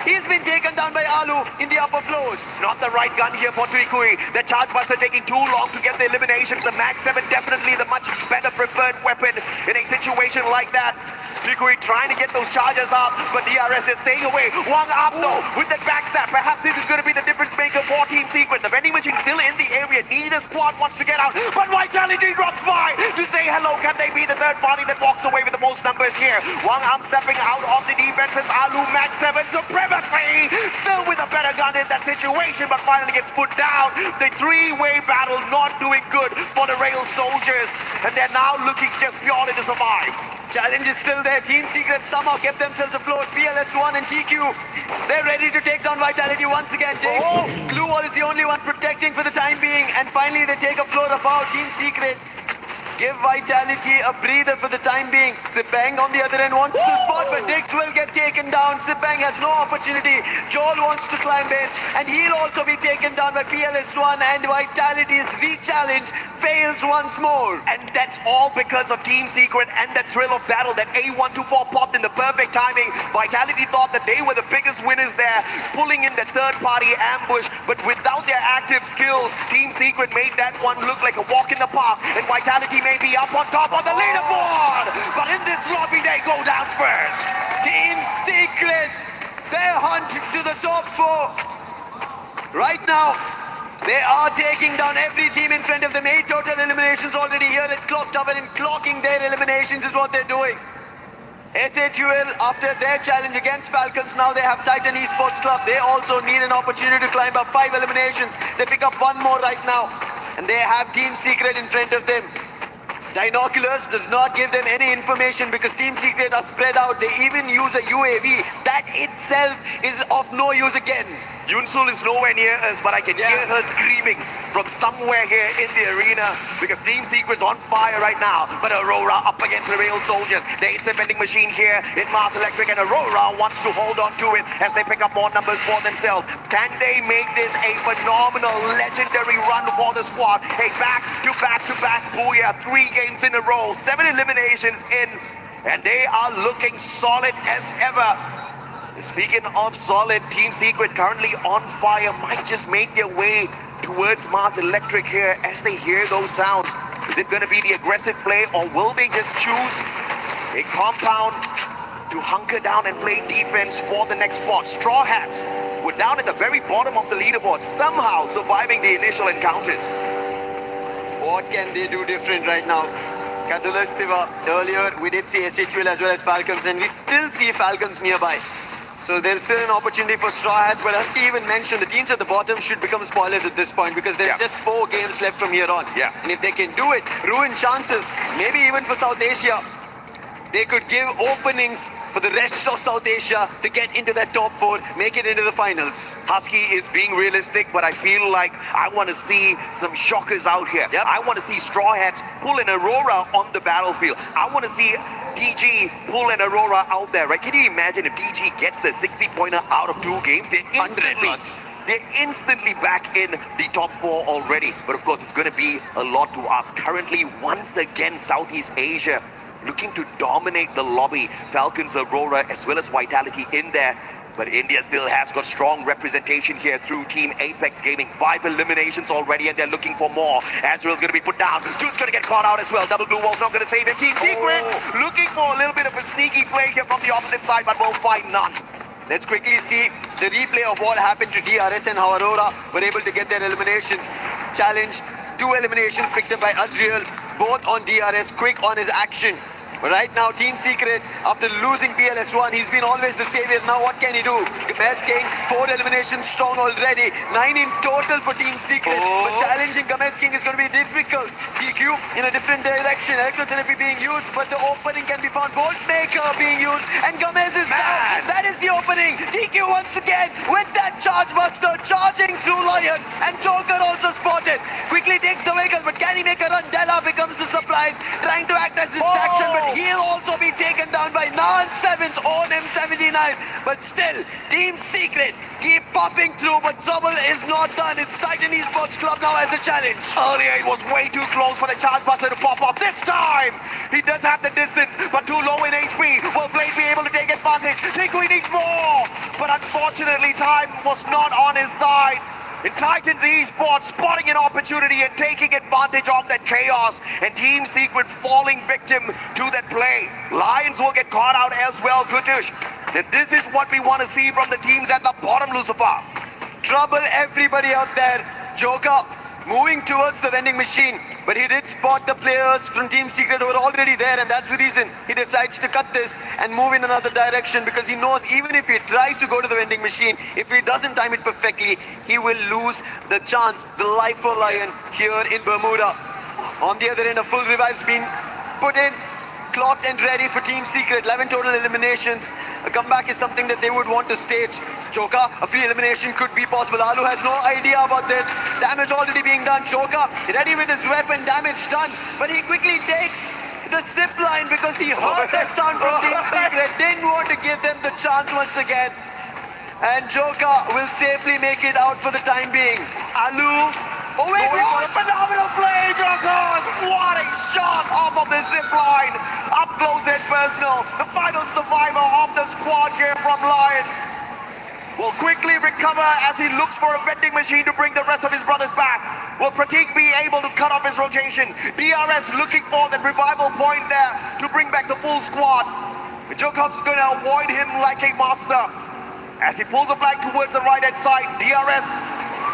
He's been taken down by Alu in the upper floors. Not the right gun here for Trikui. The charge buster taking too long to get the eliminations. The Mag 7 definitely the much better preferred weapon in a situation like that. Trikui trying to get those charges up, but DRS is staying away. Wang up though with the backstab. Perhaps this is going to be the difference maker for Team Secret. The vending machine still in the area. Neither squad wants to get out, but Vitality drops by to say hello. Can they be the third party that walks away with the most numbers here? Wang Am stepping out of the defenses. Alu Mag 7 supremacy. Still with a better gun in that situation, but finally gets put down. The three-way battle not doing good for the Rail Soldiers, and they're now looking just purely to survive. Challenge is still there. Team Secret somehow kept themselves afloat. PLS1 and TQ, they're ready to take down Vitality once again. Glue Wall is the only one protecting for the time being, and finally they take a floor above. Team Secret give Vitality a breather for the time being. Sibang on the other end wants to spot, but Dix will get taken down. Sibang has no opportunity. Joel wants to climb in, and he'll also be taken down by PLS1, and Vitality's re-challenge fails once more. And that's all because of Team Secret and the thrill of battle that A124 popped in the perfect timing. Vitality thought that they were the biggest winners there, pulling in the third-party ambush, but without their active skills, Team Secret made that one look like a walk in the park, and Vitality may be up on top of the leaderboard, but in this lobby they go down first. Team Secret, their hunt to the top 4. Right now, they are taking down every team in front of them. 8 total eliminations already here at Clock Tower, and clocking their eliminations is what they're doing. SHUL, after their challenge against Falcons, now they have Titan Esports Club. They also need an opportunity to climb up 5 eliminations. They pick up 1 more right now, and they have Team Secret in front of them. Dinoculars does not give them any information because Team Secret are spread out. They even use a UAV. That itself is of no use again. Yunsul is nowhere near us, but I can hear her screaming from somewhere here in the arena because Team Secret's on fire right now. But Aurora up against the Rail Soldiers. There is a vending machine here in Mars Electric, and Aurora wants to hold on to it as they pick up more numbers for themselves. Can they make this a phenomenal, legendary run for the squad? Hey, back to back, booyah, 3 games in a row, 7 eliminations in, and they are looking solid as ever. Speaking of solid, Team Secret currently on fire, might just make their way towards Mars Electric here as they hear those sounds. Is it going to be the aggressive play, or will they just choose a compound to hunker down and play defense for the next spot? Straw Hats were down at the very bottom of the leaderboard, somehow surviving the initial encounters. What can they do different right now? Catalyst earlier, we did see SHUL as well as Falcons, and we still see Falcons nearby. So there's still an opportunity for Straw Hats, but Husky even mentioned the teams at the bottom should become spoilers at this point because there's just 4 games left from here on. And if they can do it, ruin chances, maybe even for South Asia, they could give openings for the rest of South Asia to get into that top 4, make it into the finals. Husky is being realistic, but I feel like I want to see some shockers out here. I want to see Straw Hats pull an Aurora on the battlefield. I want to see DG pull an Aurora out there, right? Can you imagine if DG gets the 60-pointer out of 2 games? They're instantly back in the top 4 already. But of course, it's going to be a lot to ask. Currently, once again, Southeast Asia looking to dominate the lobby. Falcons, Aurora, as well as Vitality in there. But India still has got strong representation here through Team Apex Gaming. 5 eliminations already, and they're looking for more. Azrael's going to be put down. Dude's going to get caught out as well. Double Blue Wall's not going to save him. Team Secret looking for a little bit of a sneaky play here from the opposite side, but will find none. Let's quickly see the replay of what happened to DRS and how Aurora were able to get their elimination challenge. 2 eliminations picked up by Azrael, both on DRS, quick on his action. But right now, Team Secret, after losing PLS1, he's been always the savior. Now what can he do? Games King, 4 eliminations strong already. 9 in total for Team Secret. But challenging Games King is going to be difficult. TQ in a different direction. Electrotherapy being used, but the opening can be found. Voltmaker being used, and Games is down. That is the opening. TQ once again with that charge buster, charging through Lion. And Joker also spotted. Quickly takes the vehicle, but can he make a run? Della becomes the supplies, trying to act as distraction, but He'll also be taken down by Non-7's own M79. But still, Team Secret keep popping through, but trouble is not done. It's Titan Esports Club now as a challenge. Earlier, it was way too close for the charge buster to pop up. This time, he does have the distance, but too low in HP. Will Blade be able to take advantage? Tinky needs more, but unfortunately, time was not on his side. In Titans Esports, spotting an opportunity and taking advantage of that chaos, and Team Secret falling victim to that play. Lions will get caught out as well, Kutush. And this is what we want to see from the teams at the bottom, Lucifer. Trouble everybody out there. Joker moving towards the vending machine, but he did spot the players from Team Secret who were already there, and that's the reason he decides to cut this and move in another direction, because he knows even if he tries to go to the vending machine, if he doesn't time it perfectly, he will lose the chance, the life for Lion here in Bermuda. On the other end, a full revive's been put in, clocked and ready for Team Secret. 11 total eliminations. A comeback is something that they would want to stage. Joker, a free elimination could be possible. Alu has no idea about this. Damage already being done. Joker ready with his weapon. Damage done. But he quickly takes the zip line because he heard that sound from Team Secret. Didn't want to give them the chance once again. And Joker will safely make it out for the time being. Alu. Oh wait, what a phenomenal play, Jokers! What a shot off of the zip line! Up close and personal, the final survivor of the squad here from Lion will quickly recover as he looks for a vending machine to bring the rest of his brothers back. Will Pratik be able to cut off his rotation? DRS looking for that revival point there to bring back the full squad. Jokers going to avoid him like a master. As he pulls the flag towards the right-hand side, DRS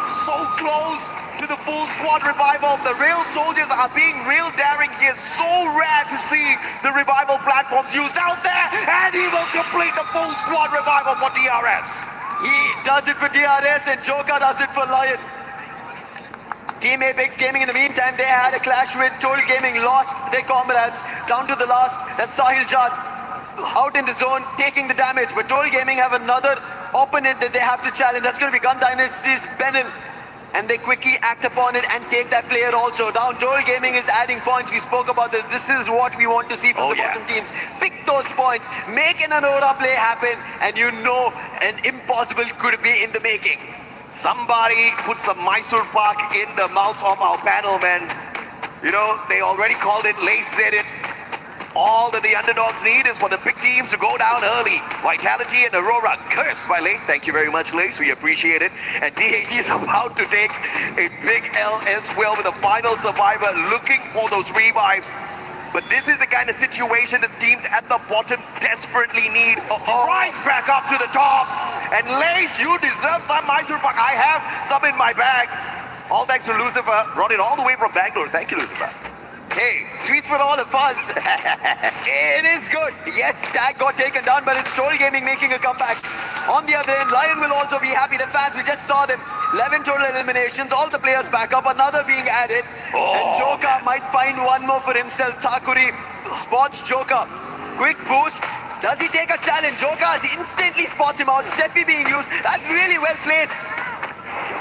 so close to the full squad revival. The real soldiers are being real daring here. So rare to see the revival platforms used out there, and he will complete the full squad revival for DRS. He does it for DRS and Joker does it for Lion. Team Apex Gaming in the meantime, they had a clash with Total Gaming, lost their comrades down to the last. That's Sahil Jan out in the zone taking the damage, but Total Gaming have another opponent that they have to challenge. That's going to be Gun Dynasty's Benil. And they quickly act upon it and take that player also down. Total Gaming is adding points. We spoke about this. This is what we want to see from the bottom teams. Pick those points, make an Aurora play happen, and you know an impossible could be in the making. Somebody put some Mysore Pak in the mouths of our panel, man. You know, they already called it, Lace said it. All that the underdogs need is for the big teams to go down early. Vitality and Aurora cursed by Lace. Thank you very much, Lace. We appreciate it. And THG is about to take a big L as well with a final survivor looking for those revives. But this is the kind of situation that teams at the bottom desperately need. Rise back up to the top. And Lace, you deserve some Mysore Pak. I have some in my bag. All thanks to Lucifer. Brought it all the way from Bangalore. Thank you, Lucifer. Hey, sweets for all of us. It is good. Yes, Tag got taken down, but it's Total Gaming making a comeback. On the other end, Lion will also be happy. The fans, we just saw them. 11 total eliminations, all the players back up, another being added. And Joker might find one more for himself. Takuri spots Joker. Quick boost. Does he take a challenge? Joker instantly spots him out. Steffi being used. That's really well placed.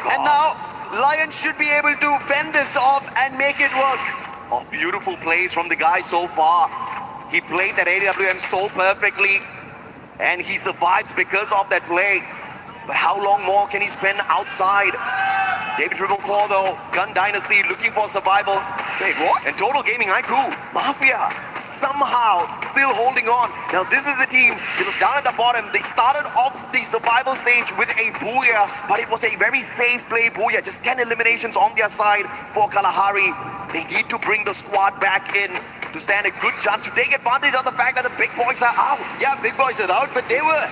And now, Lion should be able to fend this off and make it work. Oh, beautiful plays from the guy so far. He played that AWM so perfectly, and he survives because of that play. But how long more can he spend outside? David 444 though, Gun Dynasty looking for survival. Wait, what? And Total Gaming, I do. Mafia somehow still holding on. Now this is the team that was down at the bottom. They started off the survival stage with a Booyah, but it was a very safe play Booyah. Just 10 eliminations on their side for Kalahari. They need to bring the squad back in to stand a good chance to take advantage of the fact that the big boys are out. Yeah, big boys are out, but they were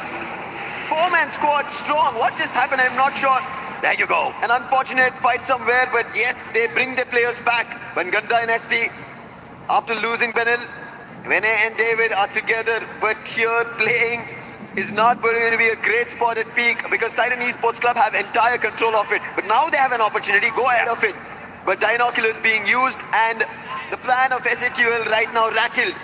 four-man squad strong. What just happened? I'm not sure. There you go. An unfortunate fight somewhere, but yes, they bring their players back. When Gun Dynasty, after losing Benil, Vene and David are together, but here playing is not going to be a great spot at peak because Titan Esports Club have entire control of it. But now they have an opportunity, go ahead of it. But Dinoculus being used, and the plan of SHUL right now, Rakil.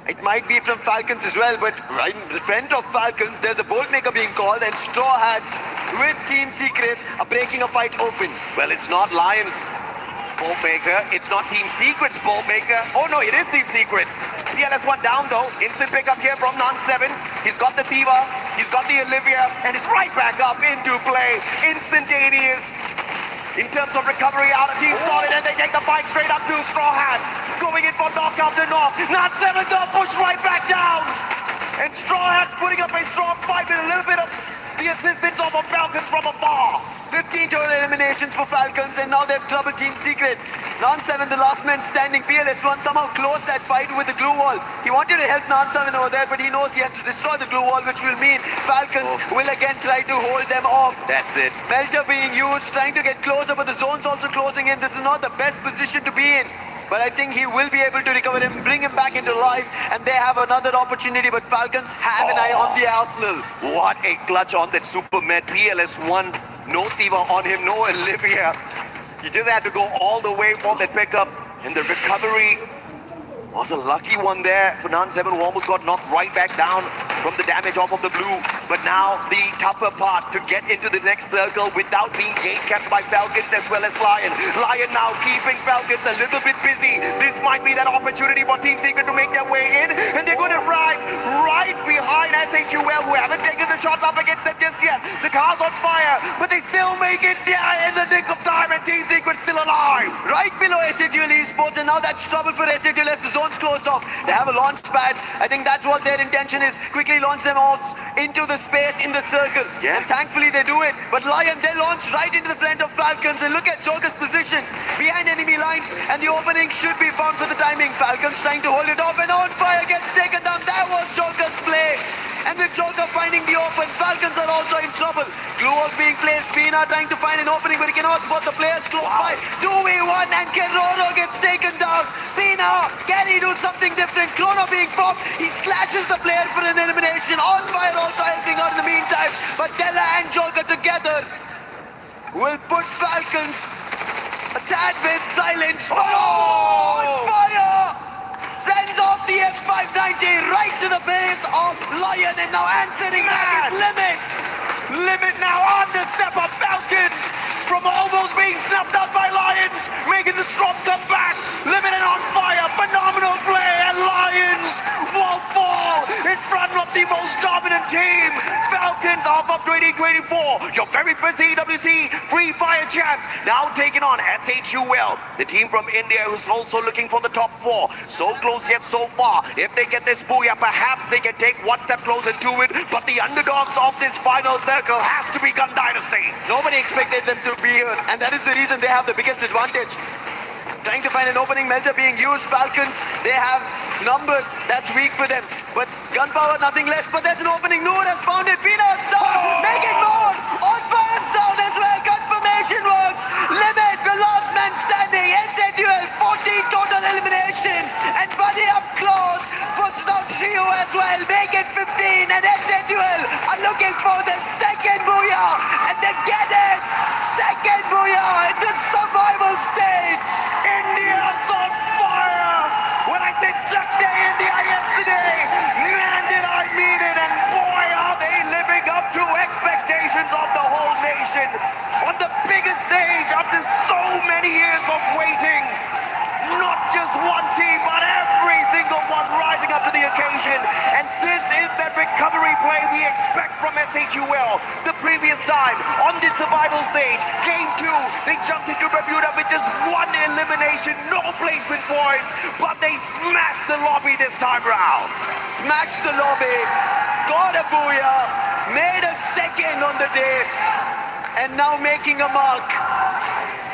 It might be from Falcons as well, but right in the front of Falcons, there's a bolt maker being called, and Straw Hats with Team Secrets are breaking a fight open. Well, it's not Lions Boltmaker. It's not Team Secret's Boltmaker. Oh no, it is Team Secret's. PLS1 down though. Instant pickup here from Non7. He's got the Thiva, he's got the Olivia, and it's right back up into play. Instantaneous. In terms of recovery out of Team Solid, and they take the fight straight up to Straw Hat. Going in for knockout to knock. Non7 though, push right back down. And Straw Hat's putting up a strong fight with a little bit of the assistance of a Falcons from afar. 15 total eliminations for Falcons, and now they have trouble Team Secret. Non7, the last man standing. PLS1 somehow closed that fight with the glue wall. He wanted to help Non7 over there, but he knows he has to destroy the glue wall, which will mean Falcons will again try to hold them off. That's it. Melter being used, trying to get closer, but the zone's also closing in. This is not the best position to be in. But I think he will be able to recover him, bring him back into life, and they have another opportunity. But Falcons have an eye on the arsenal. What a clutch on that Super Med. PLS1, no Thiva on him, no Olivia. He just had to go all the way for that pickup, and the recovery was a lucky one there for Non7, who almost got knocked right back down from the damage off of the blue. But now the tougher part to get into the next circle without being gate kept by Falcons as well as Lion. Lion now keeping Falcons a little bit busy. This might be that opportunity for Team Secret to make their way in, and they're going to ride right behind SHUL, who haven't taken the shots up against them just yet. The car's on fire, but they still make it there in the nick of time, and Team Secret still alive. Right below SHUL Esports, and now that's trouble for SHUL as the zone's closed off. They have a launch pad. I think that's what their intention is. Quickly launch them off into the space in the circle. Yeah. And thankfully they do it. But Lion, they launch right into the front of Falcons, and look at Joker's position behind enemy lines, and the opening should be found for the timing. Falcons trying to hold it off, and On Fire gets taken down. That was Joker's play. And with Joker finding the open, Falcons are also in trouble. Glue walls being placed. Pina trying to find an opening, but he cannot spot the players close by. 2v1, and Keroro gets taken down. Pina, can he do something different? Chrono being popped. He slashes the player for an elimination. On Fire also helping out in the meantime. But Della and Joker together will put Falcons a tad bit silence. Oh! On Fire sends off the F590 right to the face of Lion, and now answering back is Limit. Limit now on the step of Falcons from almost being snapped up by Lions, making the strong come back. Limit and On Fire, phenomenal play, and Lions will fall in front of the most dominant team. Falcons off of 2024, your very first EWC Free Fire champs, now taking on SHUL, the team from India who's also looking for the top 4. So close yet so far. If they get this booyah, perhaps they can take one step closer to it, but the underdogs of this final circle has to be Gun Dynasty. Nobody expected them to be here, and that is the reason they have the biggest advantage. Trying to find an opening, Melter being used. Falcons, they have numbers, that's weak for them. But gunpowder, nothing less. But there's an opening. Noor has found it. Peanuts down. Making more. On Fire's down as well. Confirmation works. Limit, the last man standing. SHUL, 14 total elimination. And Buddy up close. Puts down Shio as well. Make it 15. And SHUL are looking for the second booyah. And they get it. Second booyah in the survival stage. India's on fire! When I said Chuck Day India yesterday, man did I mean it, and boy are they living up to expectations of the whole nation on the biggest stage after so many years of waiting. Not just one team, but every single one rising up to the occasion. And this is that recovery play we expect from SHUL. The previous time on this survival stage, game 2, they jumped into Bermuda with just one elimination, no placement points, but they smashed the lobby this time round. Smashed the lobby, got a booyah, made a second on the day, and now making a mark.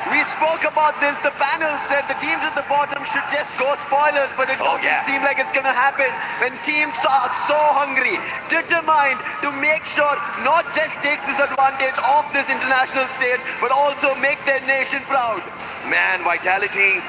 We spoke about this. The panel said the teams at the bottom should just go spoilers, but it doesn't seem like it's going to happen when teams are so hungry, determined to make sure not just takes this advantage of this international stage, but also make their nation proud. Man, Vitality,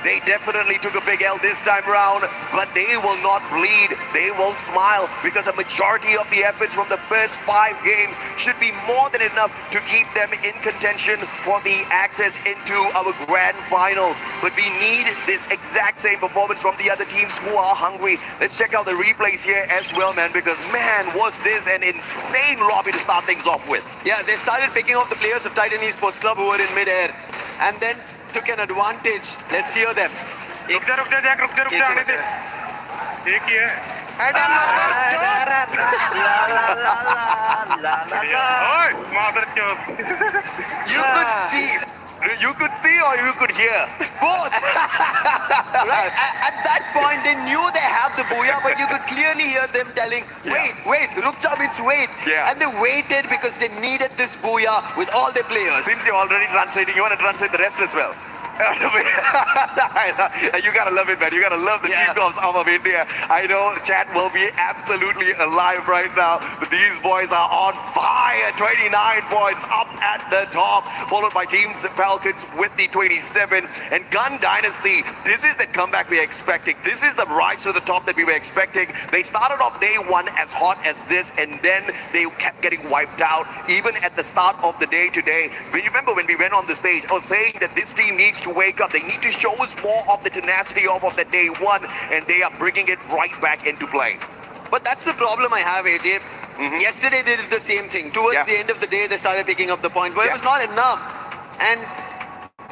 they definitely took a big L this time round, but they will not bleed. They will smile, because a majority of the efforts from the first 5 games should be more than enough to keep them in contention for the access into our grand finals. But we need this exact same performance from the other teams who are hungry. Let's check out the replays here as well, man, because man, was this an insane lobby to start things off with. Yeah, they started picking off the players of Titan Esports Club who were in mid-air, and then took an advantage. Let's hear them. रुक जा Jack रुक जा आने दे एक ही है ओए मादर चौथ You could see or you could hear. Both. Right? At that point, they knew they have the booyah, but you could clearly hear them telling, wait, Rukja means wait. Yeah. And they waited because they needed this booyah with all their players. Since you're already translating, you want to translate the rest as well. You gotta love it, man. You gotta love the kickoffs of India. I know chat will be absolutely alive right now, but these boys are on fire. 29 points up at the top, followed by Teams Falcons with the 27. And Gun Dynasty, this is the comeback we are expecting. This is the rise to the top that we were expecting. They started off day one as hot as this, and then they kept getting wiped out. Even at the start of the day today, remember when we went on the stage, I was saying that this team needs to wake up. They need to show us more of the tenacity of the day one, and they are bringing it right back into play. But that's the problem I have, AJ. Yesterday they did the same thing. Towards the end of the day, they started picking up the points, but it was not enough. And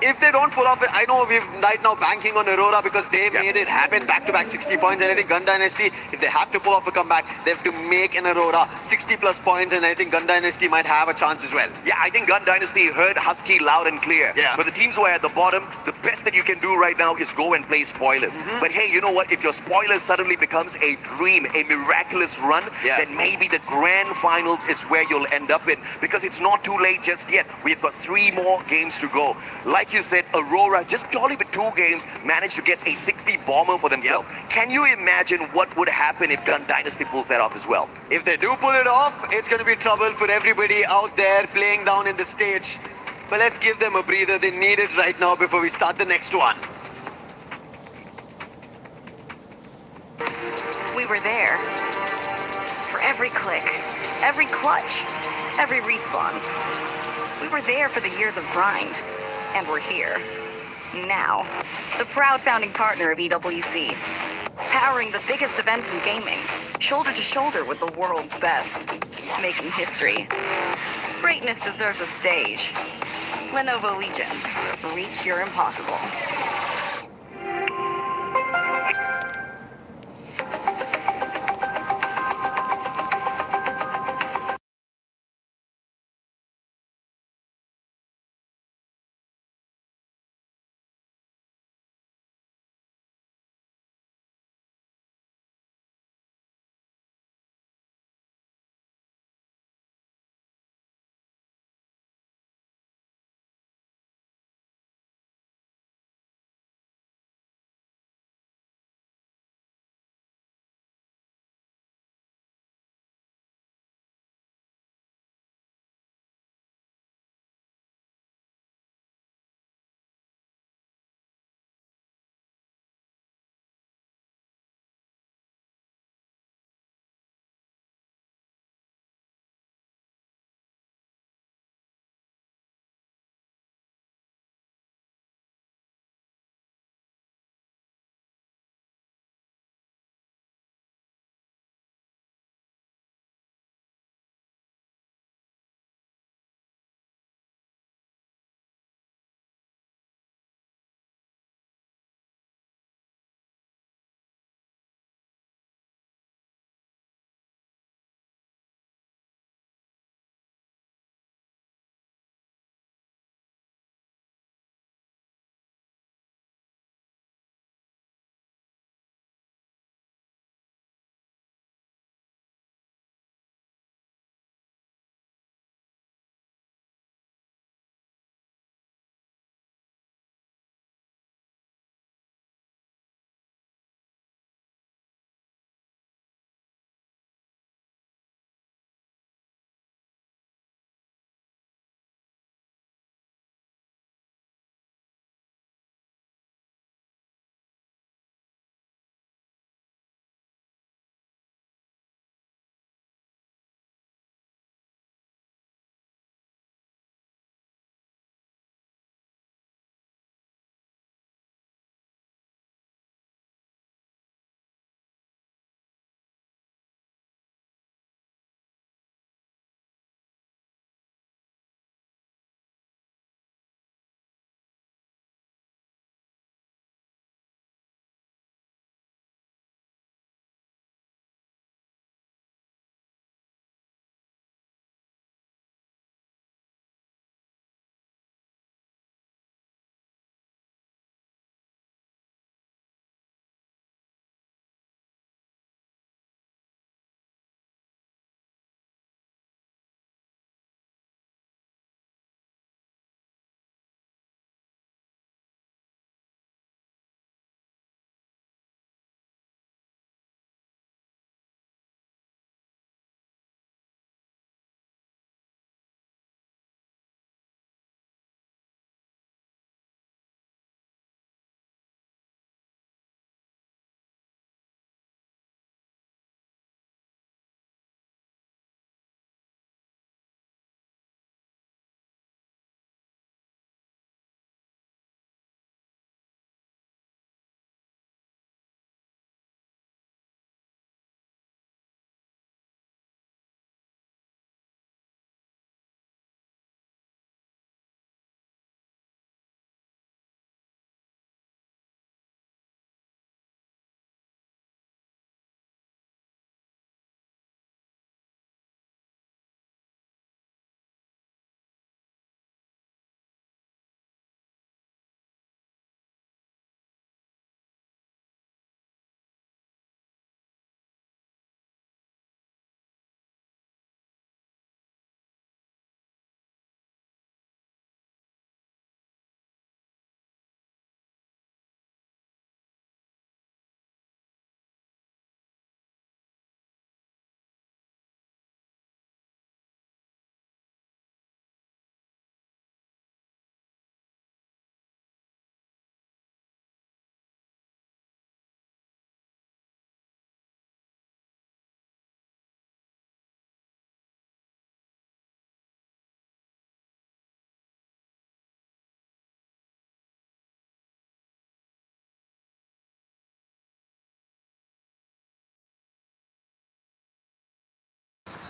if they don't pull off it, I know we've right now banking on Aurora because they made it happen back-to-back 60 points. And I think Gun Dynasty, if they have to pull off a comeback, they have to make an Aurora 60 plus points, and I think Gun Dynasty might have a chance as well. Yeah, I think Gun Dynasty heard Husky loud and clear. Yeah. But the teams who are at the bottom, the best that you can do right now is go and play spoilers. But hey, you know what? If your spoilers suddenly becomes a dream, a miraculous run, then maybe the grand finals is where you'll end up in, because it's not too late just yet. We've got 3 more games to go. Like you said, Aurora, just purely with 2 games, managed to get a 60 bomber for themselves. Can you imagine what would happen if Gun Dynasty pulls that off as well? If they do pull it off, it's going to be trouble for everybody out there playing down in the stage. But let's give them a breather. They need it right now before we start the next one. We were there. For every click, every clutch, every respawn. We were there for the years of grind. And we're here. Now. The proud founding partner of EWC. Powering the biggest event in gaming. Shoulder to shoulder with the world's best. Making history. Greatness deserves a stage. Lenovo Legion. Reach your impossible.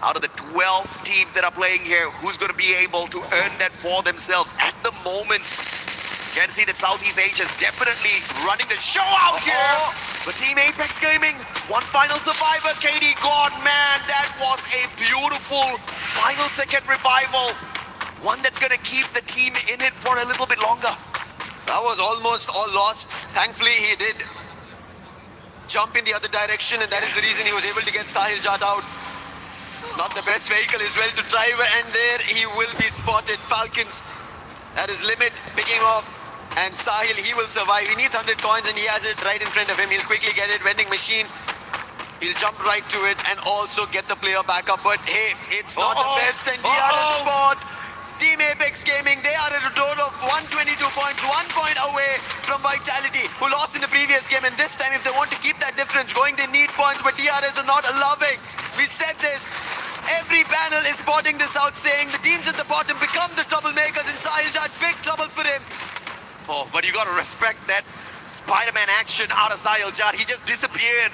Out of the 12 teams that are playing here, who's going to be able to earn that for themselves? At the moment, can see that Southeast Asia is definitely running the show out here. But Team Apex Gaming, one final survivor, KD gone. Man, that was a beautiful final second revival. One that's going to keep the team in it for a little bit longer. That was almost all lost. Thankfully, he did jump in the other direction, and that is the reason he was able to get Sahil Jat out. Not the best vehicle as well to drive, and there he will be spotted. Falcons at his limit, picking off. And Sahil, he will survive. He needs 100 coins and he has it right in front of him. He'll quickly get it. Vending machine. He'll jump right to it and also get the player back up. But hey, it's not the best. And DRS spot. Team Apex Gaming, they are at a total of 122 points, 1 point away from Vitality, who lost in the previous game. And this time, if they want to keep that difference going, they need points. But DRS are not allowing. We said this. Every panel is spotting this out, saying the teams at the bottom become the troublemakers. And Sahil Jat, big trouble for him. Oh, but you got to respect that Spider-Man action out of Sahil Jat. He just disappeared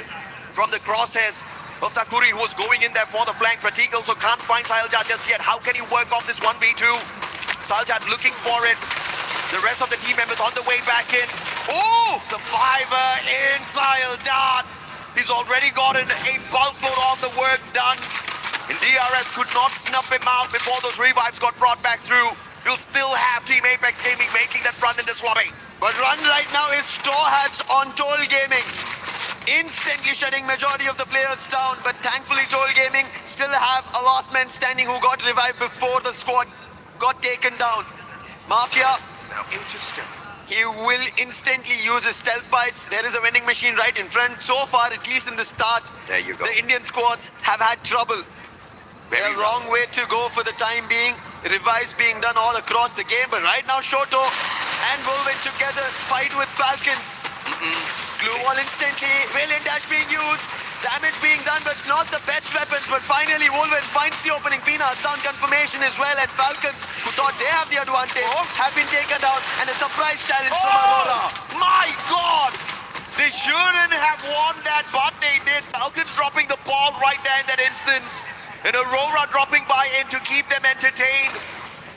from the crosshairs of Takuri, who was going in there for the flank. Pratik also can't find Sahil Jat just yet. How can he work off this 1v2? Sahil Jat looking for it. The rest of the team members on the way back in. Oh! Survivor in Sahil Jat. He's already gotten a bulk load of the work done. And DRS could not snuff him out before those revives got brought back through. You'll still have Team Apex Gaming making that run in this lobby. But run right now is Straw Hats on Toll Gaming. Instantly shutting majority of the players down. But thankfully Toll Gaming still have a last man standing who got revived before the squad got taken down. Mafia now into stealth. He will instantly use his stealth bites. There is a vending machine right in front. So far, at least in the start, there you go. The Indian squads have had trouble. Very a long way to go for the time being. Revives being done all across the game, but right now Shoto and Wolven together fight with Falcons. Glue wall instantly, Valiant Dash being used, damage being done, but not the best weapons. But finally Wolven finds the opening. Pina down confirmation as well, and Falcons, who thought they have the advantage, have been taken down, and a surprise challenge from Aurora. My God! They shouldn't have won that, but they did. Falcons dropping the ball right there in that instance. And Aurora dropping by in to keep them entertained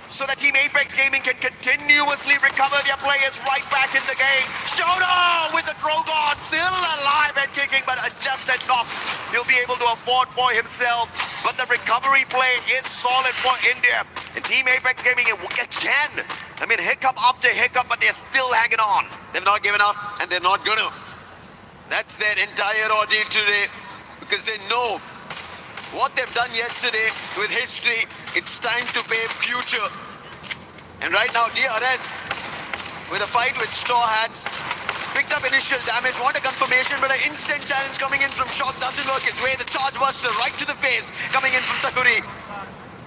so that Team Apex Gaming can continuously recover their players right back in the game. Shoto with the Drogon still alive and kicking, but just a knock he'll be able to afford for himself. But the recovery play is solid for India. And Team Apex Gaming again, I mean, hiccup after hiccup, but they're still hanging on. They've not given up, and they're not gonna. That's their entire ordeal today, because they know what they've done yesterday with history. It's time to pay future. And right now, DRS, with a fight with Straw Hats, picked up initial damage, want a confirmation, but an instant challenge coming in from Shock doesn't work his way. The charge buster right to the face coming in from Takuri.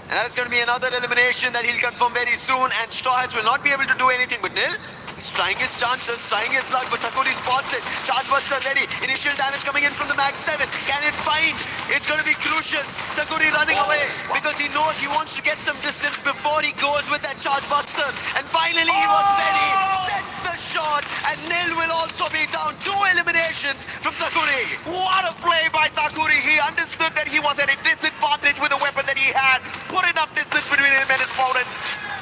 And that is going to be another elimination that he'll confirm very soon, and Straw Hats will not be able to do anything. But Nil, he's trying his chances, trying his luck, but Takuri spots it. Charge buster ready. Initial damage coming in from the Mag 7. Can it find? It's going to be crucial. Takuri running away because he knows he wants to get some distance before he goes with that charge buster. And finally he was ready. Sends the shot, and Nil will also be down. 2 eliminations from Takuri. What a play by Takuri. He understood that he was at a disadvantage with the weapon that he had. Put enough distance between him and his opponent.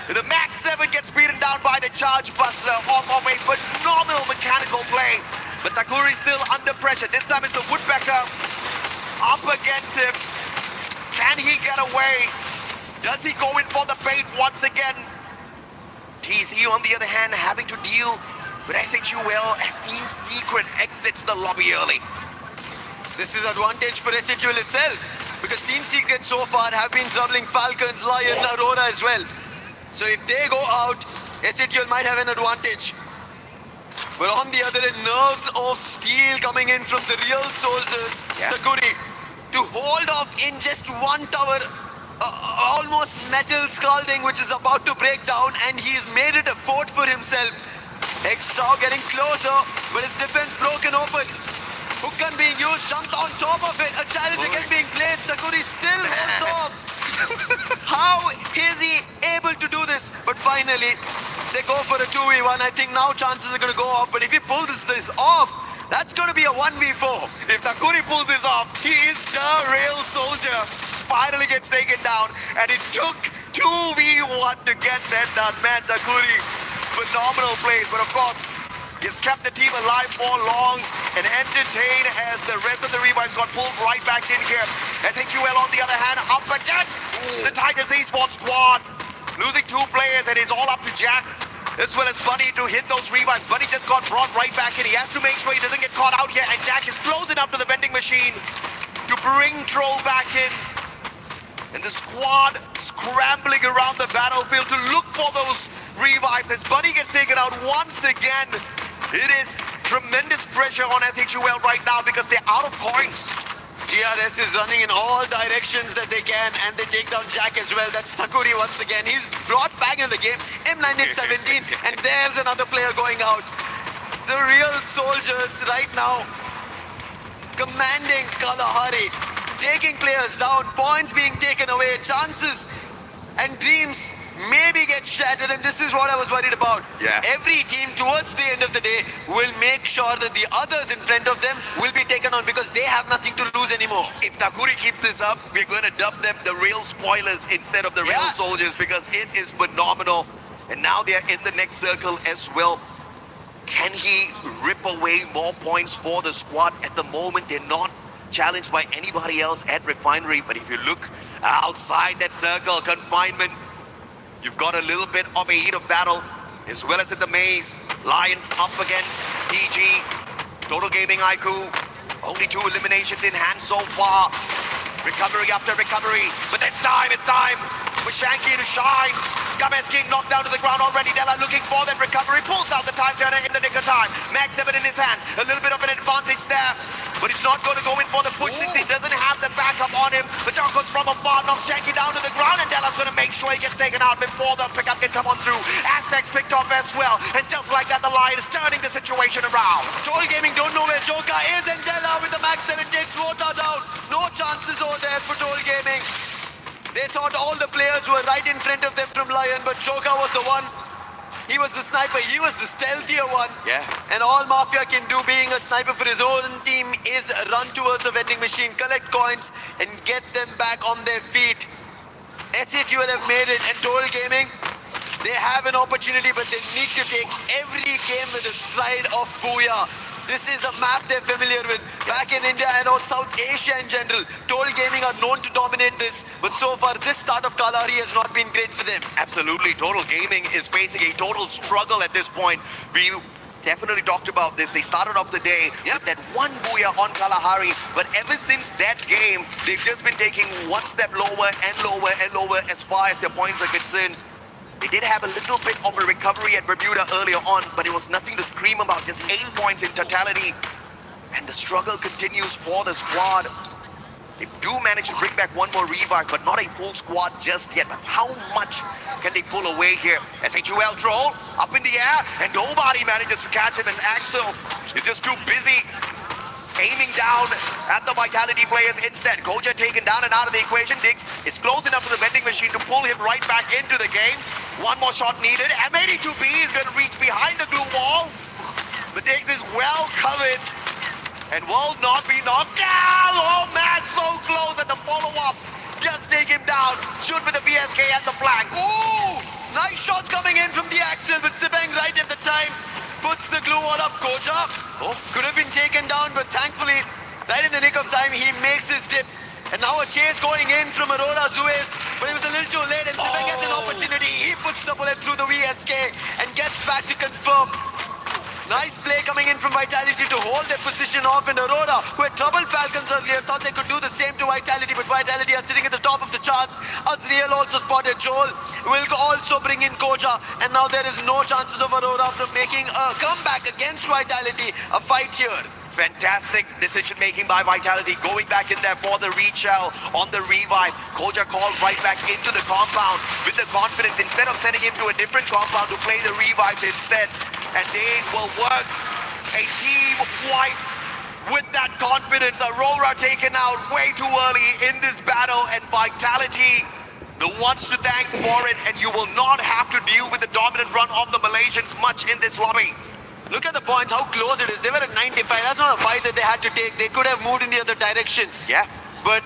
The Max 7 gets beaten down by the charge buster off of a phenomenal mechanical play. But Takuri still under pressure. This time it's the Woodpecker up against him. Can he get away? Does he go in for the bait once again? TCU, on the other hand, having to deal with SHUL as Team Secret exits the lobby early. This is advantage for SHUL itself, because Team Secret so far have been troubling Falcons, Lion, Aurora as well. So if they go out, SHUL might have an advantage. But on the other end, nerves of steel coming in from the real soldiers. Takuri to hold off in just one tower, almost metal scalding, which is about to break down, and he's made it a fort for himself. Extra getting closer, but his defense broken open. Hook gun being used, jumped on top of it. A challenge again being placed. Takuri still holds off. How is he able to do this? But finally, they go for a 2v1. I think now chances are going to go off. But if he pulls this off, that's going to be a 1v4. If Takuri pulls this off, he is the real soldier. finally gets taken down, and it took 2v1 to get that done. Man, Takuri, phenomenal plays, but of course, he's kept the team alive for long and entertained as the rest of the revives got pulled right back in here. SHUL, on the other hand, up against the Titans Esports squad, losing 2 players, and it's all up to Jack as well as Bunny to hit those revives. Bunny just got brought right back in. He has to make sure he doesn't get caught out here, and Jack is close enough to the vending machine to bring Troll back in. And the squad scrambling around the battlefield to look for those revives as Bunny gets taken out once again. It is tremendous pressure on SHUL right now because they're out of coins. GRS is running in all directions that they can, and they take down Jack as well. That's Takuri once again. He's brought back into the game. M917, and there's another player going out. The real soldiers right now commanding Kalahari, taking players down, points being taken away, chances and dreams maybe get shattered, and this is what I was worried about. Yeah. Every team towards the end of the day will make sure that the others in front of them will be taken on because they have nothing to lose anymore. If Takuri keeps this up, we're going to dub them the real spoilers instead of the real soldiers because it is phenomenal. And now they're in the next circle as well. Can he rip away more points for the squad? At the moment, they're not challenged by anybody else at Refinery. But if you look outside that circle, confinement, you've got a little bit of a heat of battle, as well as in the maze. Lions up against DG. Total Gaming IQ. Only 2 eliminations in hand so far. Recovery after recovery. But it's time for Shanky to shine. Gomez King knocked down to the ground already. Della looking for that recovery. Pulls out the time turner in the nick of time. Mag 7 in his hands. A little bit of an advantage there. But he's not going to go in for the push since he doesn't have the backup on him. The Jarkos from afar knocks Shanky down to the ground, and Della's going to make sure he gets taken out before the pickup can come on through. Aztecs picked off as well. And just like that, the Lion is turning the situation around. Troll Gaming don't know where Joka is, and Della with the Max 7 takes Rota down. No chances over there for Troll Gaming. They thought all the players were right in front of them from Lion, but Joka was the one. He was the sniper. He was the stealthier one. Yeah. And all Mafia can do being a sniper for his own team is run towards a vending machine, collect coins, and get them back on their feet. SHUL have made it, and Troll Gaming, they have an opportunity, but they need to take every game with a stride of Booyah. This is a map they're familiar with. Back in India and out South Asia in general, Troll Gaming are known to dominate this, but so far this start of Kalahari has not been great for them. Absolutely. Total Gaming is facing a total struggle at this point. We definitely talked about this. They started off the day with that one booyah on Kalahari, but ever since that game, they've just been taking one step lower and lower and lower as far as their points are concerned. They did have a little bit of a recovery at Bermuda earlier on, but it was nothing to scream about. Just 8 points in totality. And the struggle continues for the squad. They do manage to bring back one more revive, but not a full squad just yet. But how much can they pull away here? SHUL Troll up in the air, and nobody manages to catch him as Axel is just too busy aiming down at the Vitality players instead. Koja taken down and out of the equation. Diggs is close enough to the vending machine to pull him right back into the game. One more shot needed. M82B is going to reach behind the glue wall. But Diggs is well covered and will not be knocked down. Oh man, so close at the follow-up. Just take him down. Shoot with the BSK at the flank. Ooh! Nice shots coming in from the Axel, but Sibang right at the time puts the glue wall up. Koja could have been taken down, but thankfully, right in the nick of time, he makes his dip. And now a chase going in from Aurora Zuez, but it was a little too late, and Sibang gets an opportunity. He puts the bullet through the VSK and gets back to confirm. Nice play coming in from Vitality to hold their position off, and Aurora, who had troubled Falcons earlier, thought they could do the same to Vitality, but Vitality are sitting at the top of the charts. Azriel also spotted Joel, will also bring in Koja, and now there is no chances of Aurora from making a comeback against Vitality. A fight here. Fantastic decision-making by Vitality, going back in there for the reshell on the revive. Koja called right back into the compound with the confidence, instead of sending him to a different compound to play the revives instead. And they will work a team wipe with that confidence. Aurora taken out way too early in this battle, and Vitality, the ones to thank for it, and you will not have to deal with the dominant run of the Malaysians much in this lobby. Look at the points, how close it is. They were at 95. That's not a fight that they had to take. They could have moved in the other direction. Yeah. But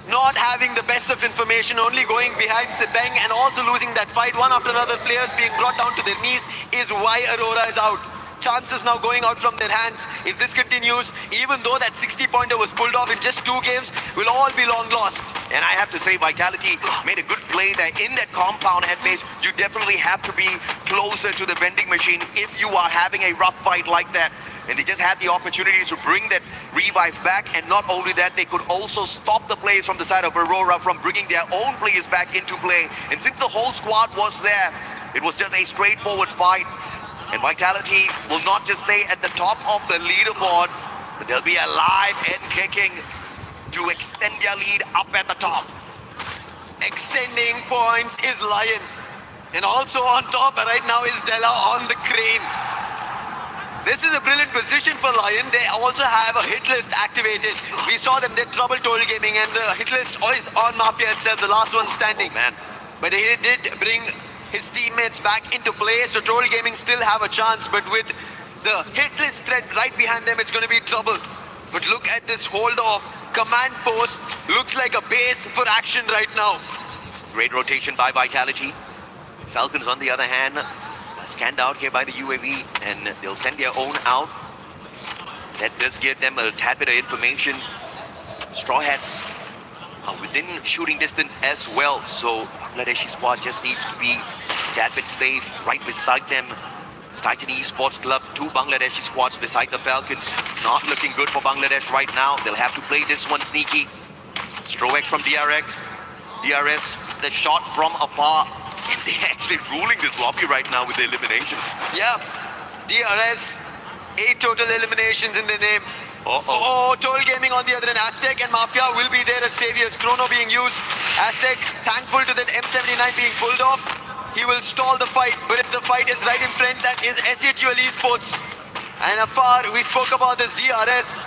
not having the best of information, only going behind Sibeng and also losing that fight one after another, players being brought down to their knees is why Aurora is out. Chances now going out from their hands. If this continues, even though that 60-pointer was pulled off in just 2 games, will all be long lost. And I have to say, Vitality made a good play there in that compound head base. You definitely have to be closer to the vending machine if you are having a rough fight like that. And they just had the opportunity to bring that revive back. And not only that, they could also stop the players from the side of Aurora from bringing their own players back into play. And since the whole squad was there, it was just a straightforward fight. And Vitality will not just stay at the top of the leaderboard, but they'll be alive and kicking to extend their lead up at the top. Extending points is Lion. And also on top right now is Della on the crane. This is a brilliant position for Lion. They also have a hit list activated. We saw them, they troubled Total Gaming, and the hit list is on Mafia itself, the last one standing. Oh, man. But he did bring his teammates back into play, so Total Gaming still have a chance, but with the hit list threat right behind them, it's going to be trouble. But look at this hold off. Command post looks like a base for action right now. Great rotation by Vitality. Falcons, on the other hand, are scanned out here by the UAV, and they'll send their own out. That does give them a tad bit of information. Straw Hats are within shooting distance as well, so Bangladeshi squad just needs to be that bit safe right beside them. It's Titan Esports Club, 2 Bangladeshi squads beside the Falcons. Not looking good for Bangladesh right now. They'll have to play this one sneaky. Stroex from DRX. DRS, the shot from afar. And they're actually ruling this lobby right now with the eliminations. Yeah, DRS, 8 total eliminations in the name. Uh-oh. Total Gaming on the other end. Aztec and Mafia will be there as saviors. Chrono being used. Aztec thankful to that M79 being pulled off. He will stall the fight, but if the fight is right in front, that is SHUL Esports. And afar, we spoke about this DRS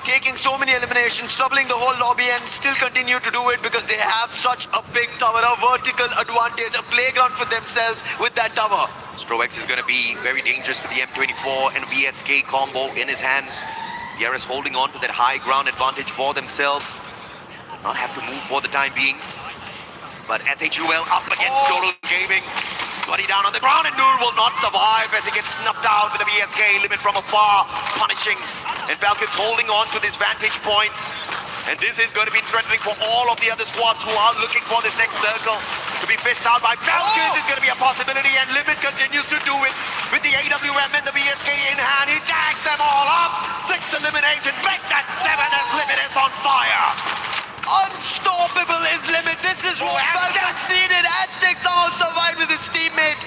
taking so many eliminations, troubling the whole lobby, and still continue to do it because they have such a big tower, a vertical advantage, a playground for themselves with that tower. Stroex is going to be very dangerous with the M24 and VSK combo in his hands. DRS holding on to that high ground advantage for themselves. Not have to move for the time being. But SHUL up against Total Gaming. Body down on the ground, and Noor will not survive as he gets snuffed out with the VSK limit from afar, punishing. And Falcons holding on to this vantage point. And this is going to be threatening for all of the other squads who are looking for this next circle to be fished out by Falcons. Is going to be a possibility, and Limit continues to do it with the AWM and the VSK in hand. He tags them all up. 6 eliminations, make that 7 as Limit is on fire. Unstoppable is Limit. This is what Falcons needed. Aztec somehow survived with his teammate.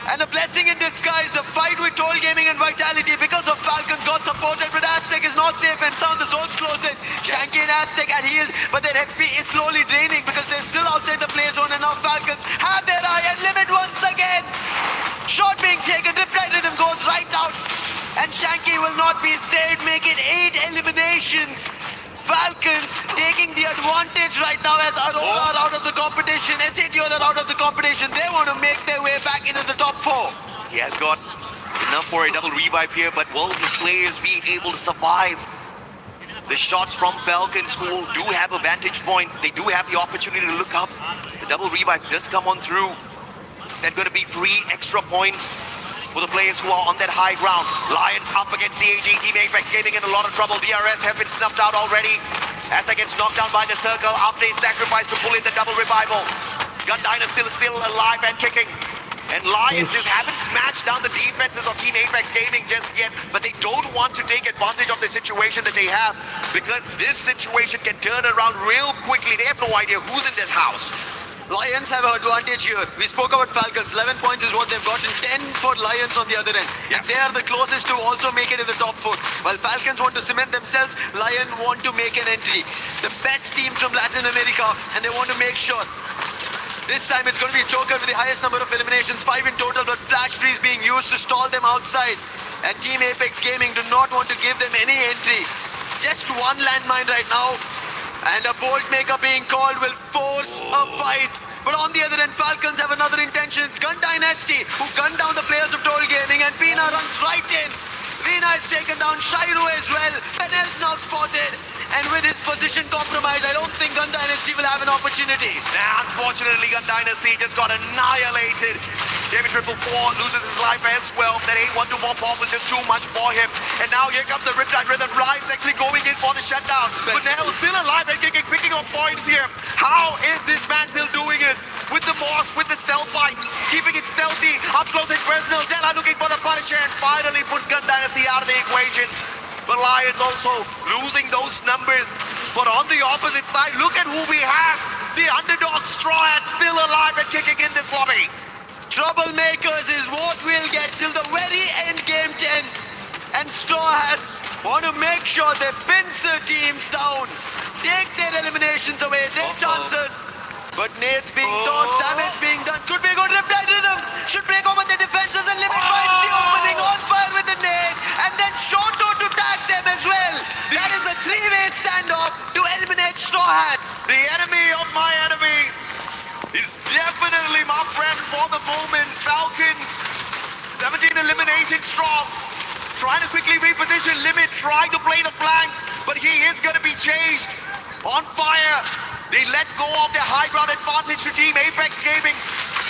And a blessing in disguise, the fight with Total Gaming and Vitality because of Falcons got supported, but Aztec is not safe and sound. The zone's closed in. Shanky and Aztec had healed, but their HP is slowly draining because they're still outside the play zone, and now Falcons have their eye and Limit once again. Shot being taken, Riptide Rhythm goes right out, and Shanky will not be saved, making 8 eliminations. Falcons taking the advantage right now as Aurora are out of the competition. SATO are out of the competition. They want to make their way back into the top 4. He has got enough for a double revive here, but will his players be able to survive the shots from Falcons, who do have a vantage point? They do have the opportunity to look up. The double revive does come on through. Is that going to be 3 extra points for the players who are on that high ground? Lions up against CAG, Team Apex Gaming in a lot of trouble. DRS have been snuffed out already. Aztec gets knocked down by the circle after he sacrificed to pull in the double revival. Gun Dynasty still alive and kicking. And Lions just haven't smashed down the defenses of Team Apex Gaming just yet, but they don't want to take advantage of the situation that they have, because this situation can turn around real quickly. They have no idea who's in this house. Lions have an advantage here. We spoke about Falcons. 11 points is what they've gotten. 10 for Lions on the other end. Yeah. And they are the closest to also make it in the top 4. While Falcons want to cement themselves, Lions want to make an entry. The best team from Latin America, and they want to make sure. This time it's going to be a choker with the highest number of eliminations, 5 in total, but flash freeze being used to stall them outside. And Team Apex Gaming do not want to give them any entry. Just one landmine right now. And a bolt maker being called will force a fight. But on the other end, Falcons have another intention. It's Gun Dynasty, who gunned down the players of Total Gaming, and Pina runs right in. Rina is taken down, Shiro as well. Penel's now spotted. And with his position compromised, I don't think Gun Dynasty will have an opportunity. Now, unfortunately, Gun Dynasty just got annihilated. David 444 loses his life as well. That 8-1 to more pop was just too much for him. And now here comes the Riptide Rhythm. Ryan's actually going in for the shutdown. But Nell still alive and picking up points here. How is this man still doing it? With the Morse, with the stealth fights, keeping it stealthy, up close and personal. Della looking for the Punisher and finally puts Gun Dynasty out of the equation. The Lions also losing those numbers. But on the opposite side, look at who we have. The underdog Straw Hats still alive and kicking in this lobby. Troublemakers is what we'll get till the very end game 10. And Straw Hats want to make sure they pincer teams down. Take their eliminations away, their chances. But nades being tossed, damage being done. Could be a good Riptide Rhythm. Should break open the defenses and Limit finds the opening on fire with the nade. And then Shoto to tag them as well. That is a three-way standoff to eliminate Straw Hats. The enemy of my enemy is definitely my friend for the moment. Falcons, 17 eliminations strong. Trying to quickly reposition Limit, trying to play the flank. But he is going to be chased. On fire. They let go of their high ground advantage to Team Apex Gaming,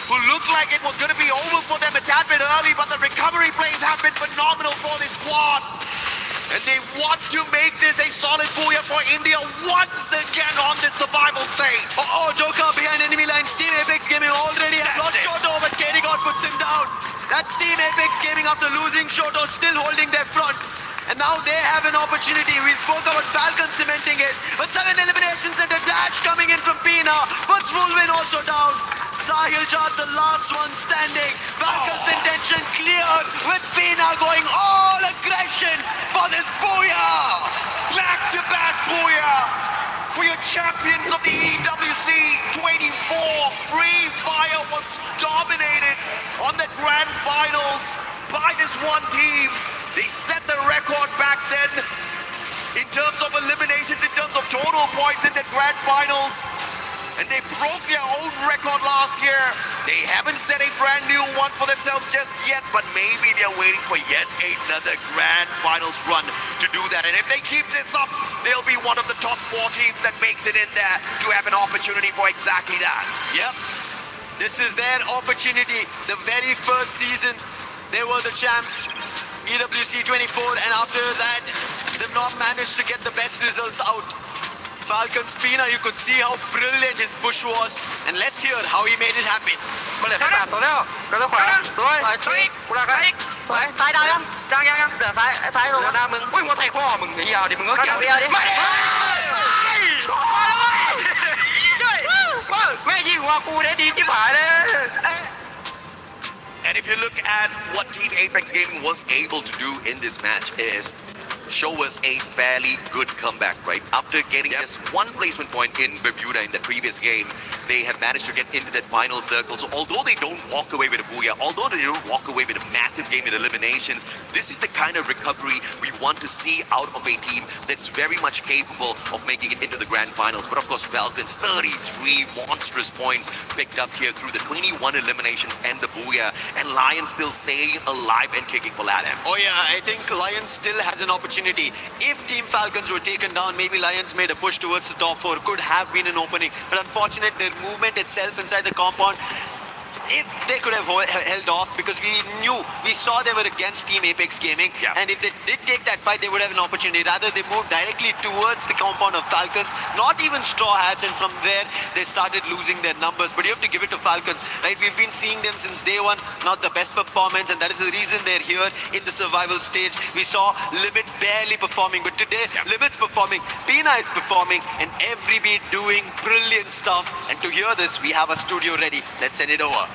who looked like it was going to be over for them a tad bit early, but the recovery plays have been phenomenal for this squad. And they want to make this a solid booyah for India once again on this survival stage. Joker behind enemy lines. Team Apex Gaming already has lost Shoto, but KD God puts him down. That's Team Apex Gaming after losing Shoto, still holding their front. And now they have an opportunity. We spoke about Falcon cementing it. But 7 eliminations and a dash coming in from Pina. Puts Wolverine also down. Sahil Jad, the last one standing. Falcon's intention cleared with Pina going all aggression for this booyah. Back-to-back booyah for your champions of the EWC 24. Free Fire was dominated on the grand finals by this one team. They set the record back then in terms of eliminations, in terms of total points in the grand finals. And they broke their own record last year. They haven't set a brand new one for themselves just yet, but maybe they're waiting for yet another grand finals run to do that. And if they keep this up, they'll be one of the top 4 teams that makes it in there to have an opportunity for exactly that. Yep. This is their opportunity. The very first season, they were the champs. EWC 24, and after that, they've not managed to get the best results out. Falcons Pina, you could see how brilliant his push was, and let's hear how he made it happen. And if you look at what Team Apex Gaming was able to do in this match is show us a fairly good comeback, right? After getting just 1 placement point in Bermuda in the previous game, they have managed to get into that final circle. So although they don't walk away with a booyah, although they don't walk away with a massive game in eliminations, this is the kind of recovery we want to see out of a team that's very much capable of making it into the grand finals. But of course, Falcons, 33 monstrous points picked up here through the 21 eliminations and the booyah, and Lions still staying alive and kicking for LATAM. Oh yeah, I think Lions still has an opportunity. If Team Falcons were taken down, maybe Lions made a push towards the top 4. Could have been an opening. But unfortunately, their movement itself inside the compound, if they could have held off, because we saw they were against Team Apex Gaming, and if they did take that fight, they would have an opportunity. Rather, they moved directly towards the compound of Falcons, not even Straw Hats, and from there, they started losing their numbers. But you have to give it to Falcons, right? We've been seeing them since day one, not the best performance, and that is the reason they're here in the survival stage. We saw Limit barely performing, but today, Limit's performing, Pina is performing, and every beat doing brilliant stuff. And to hear this, we have a studio ready. Let's send it over.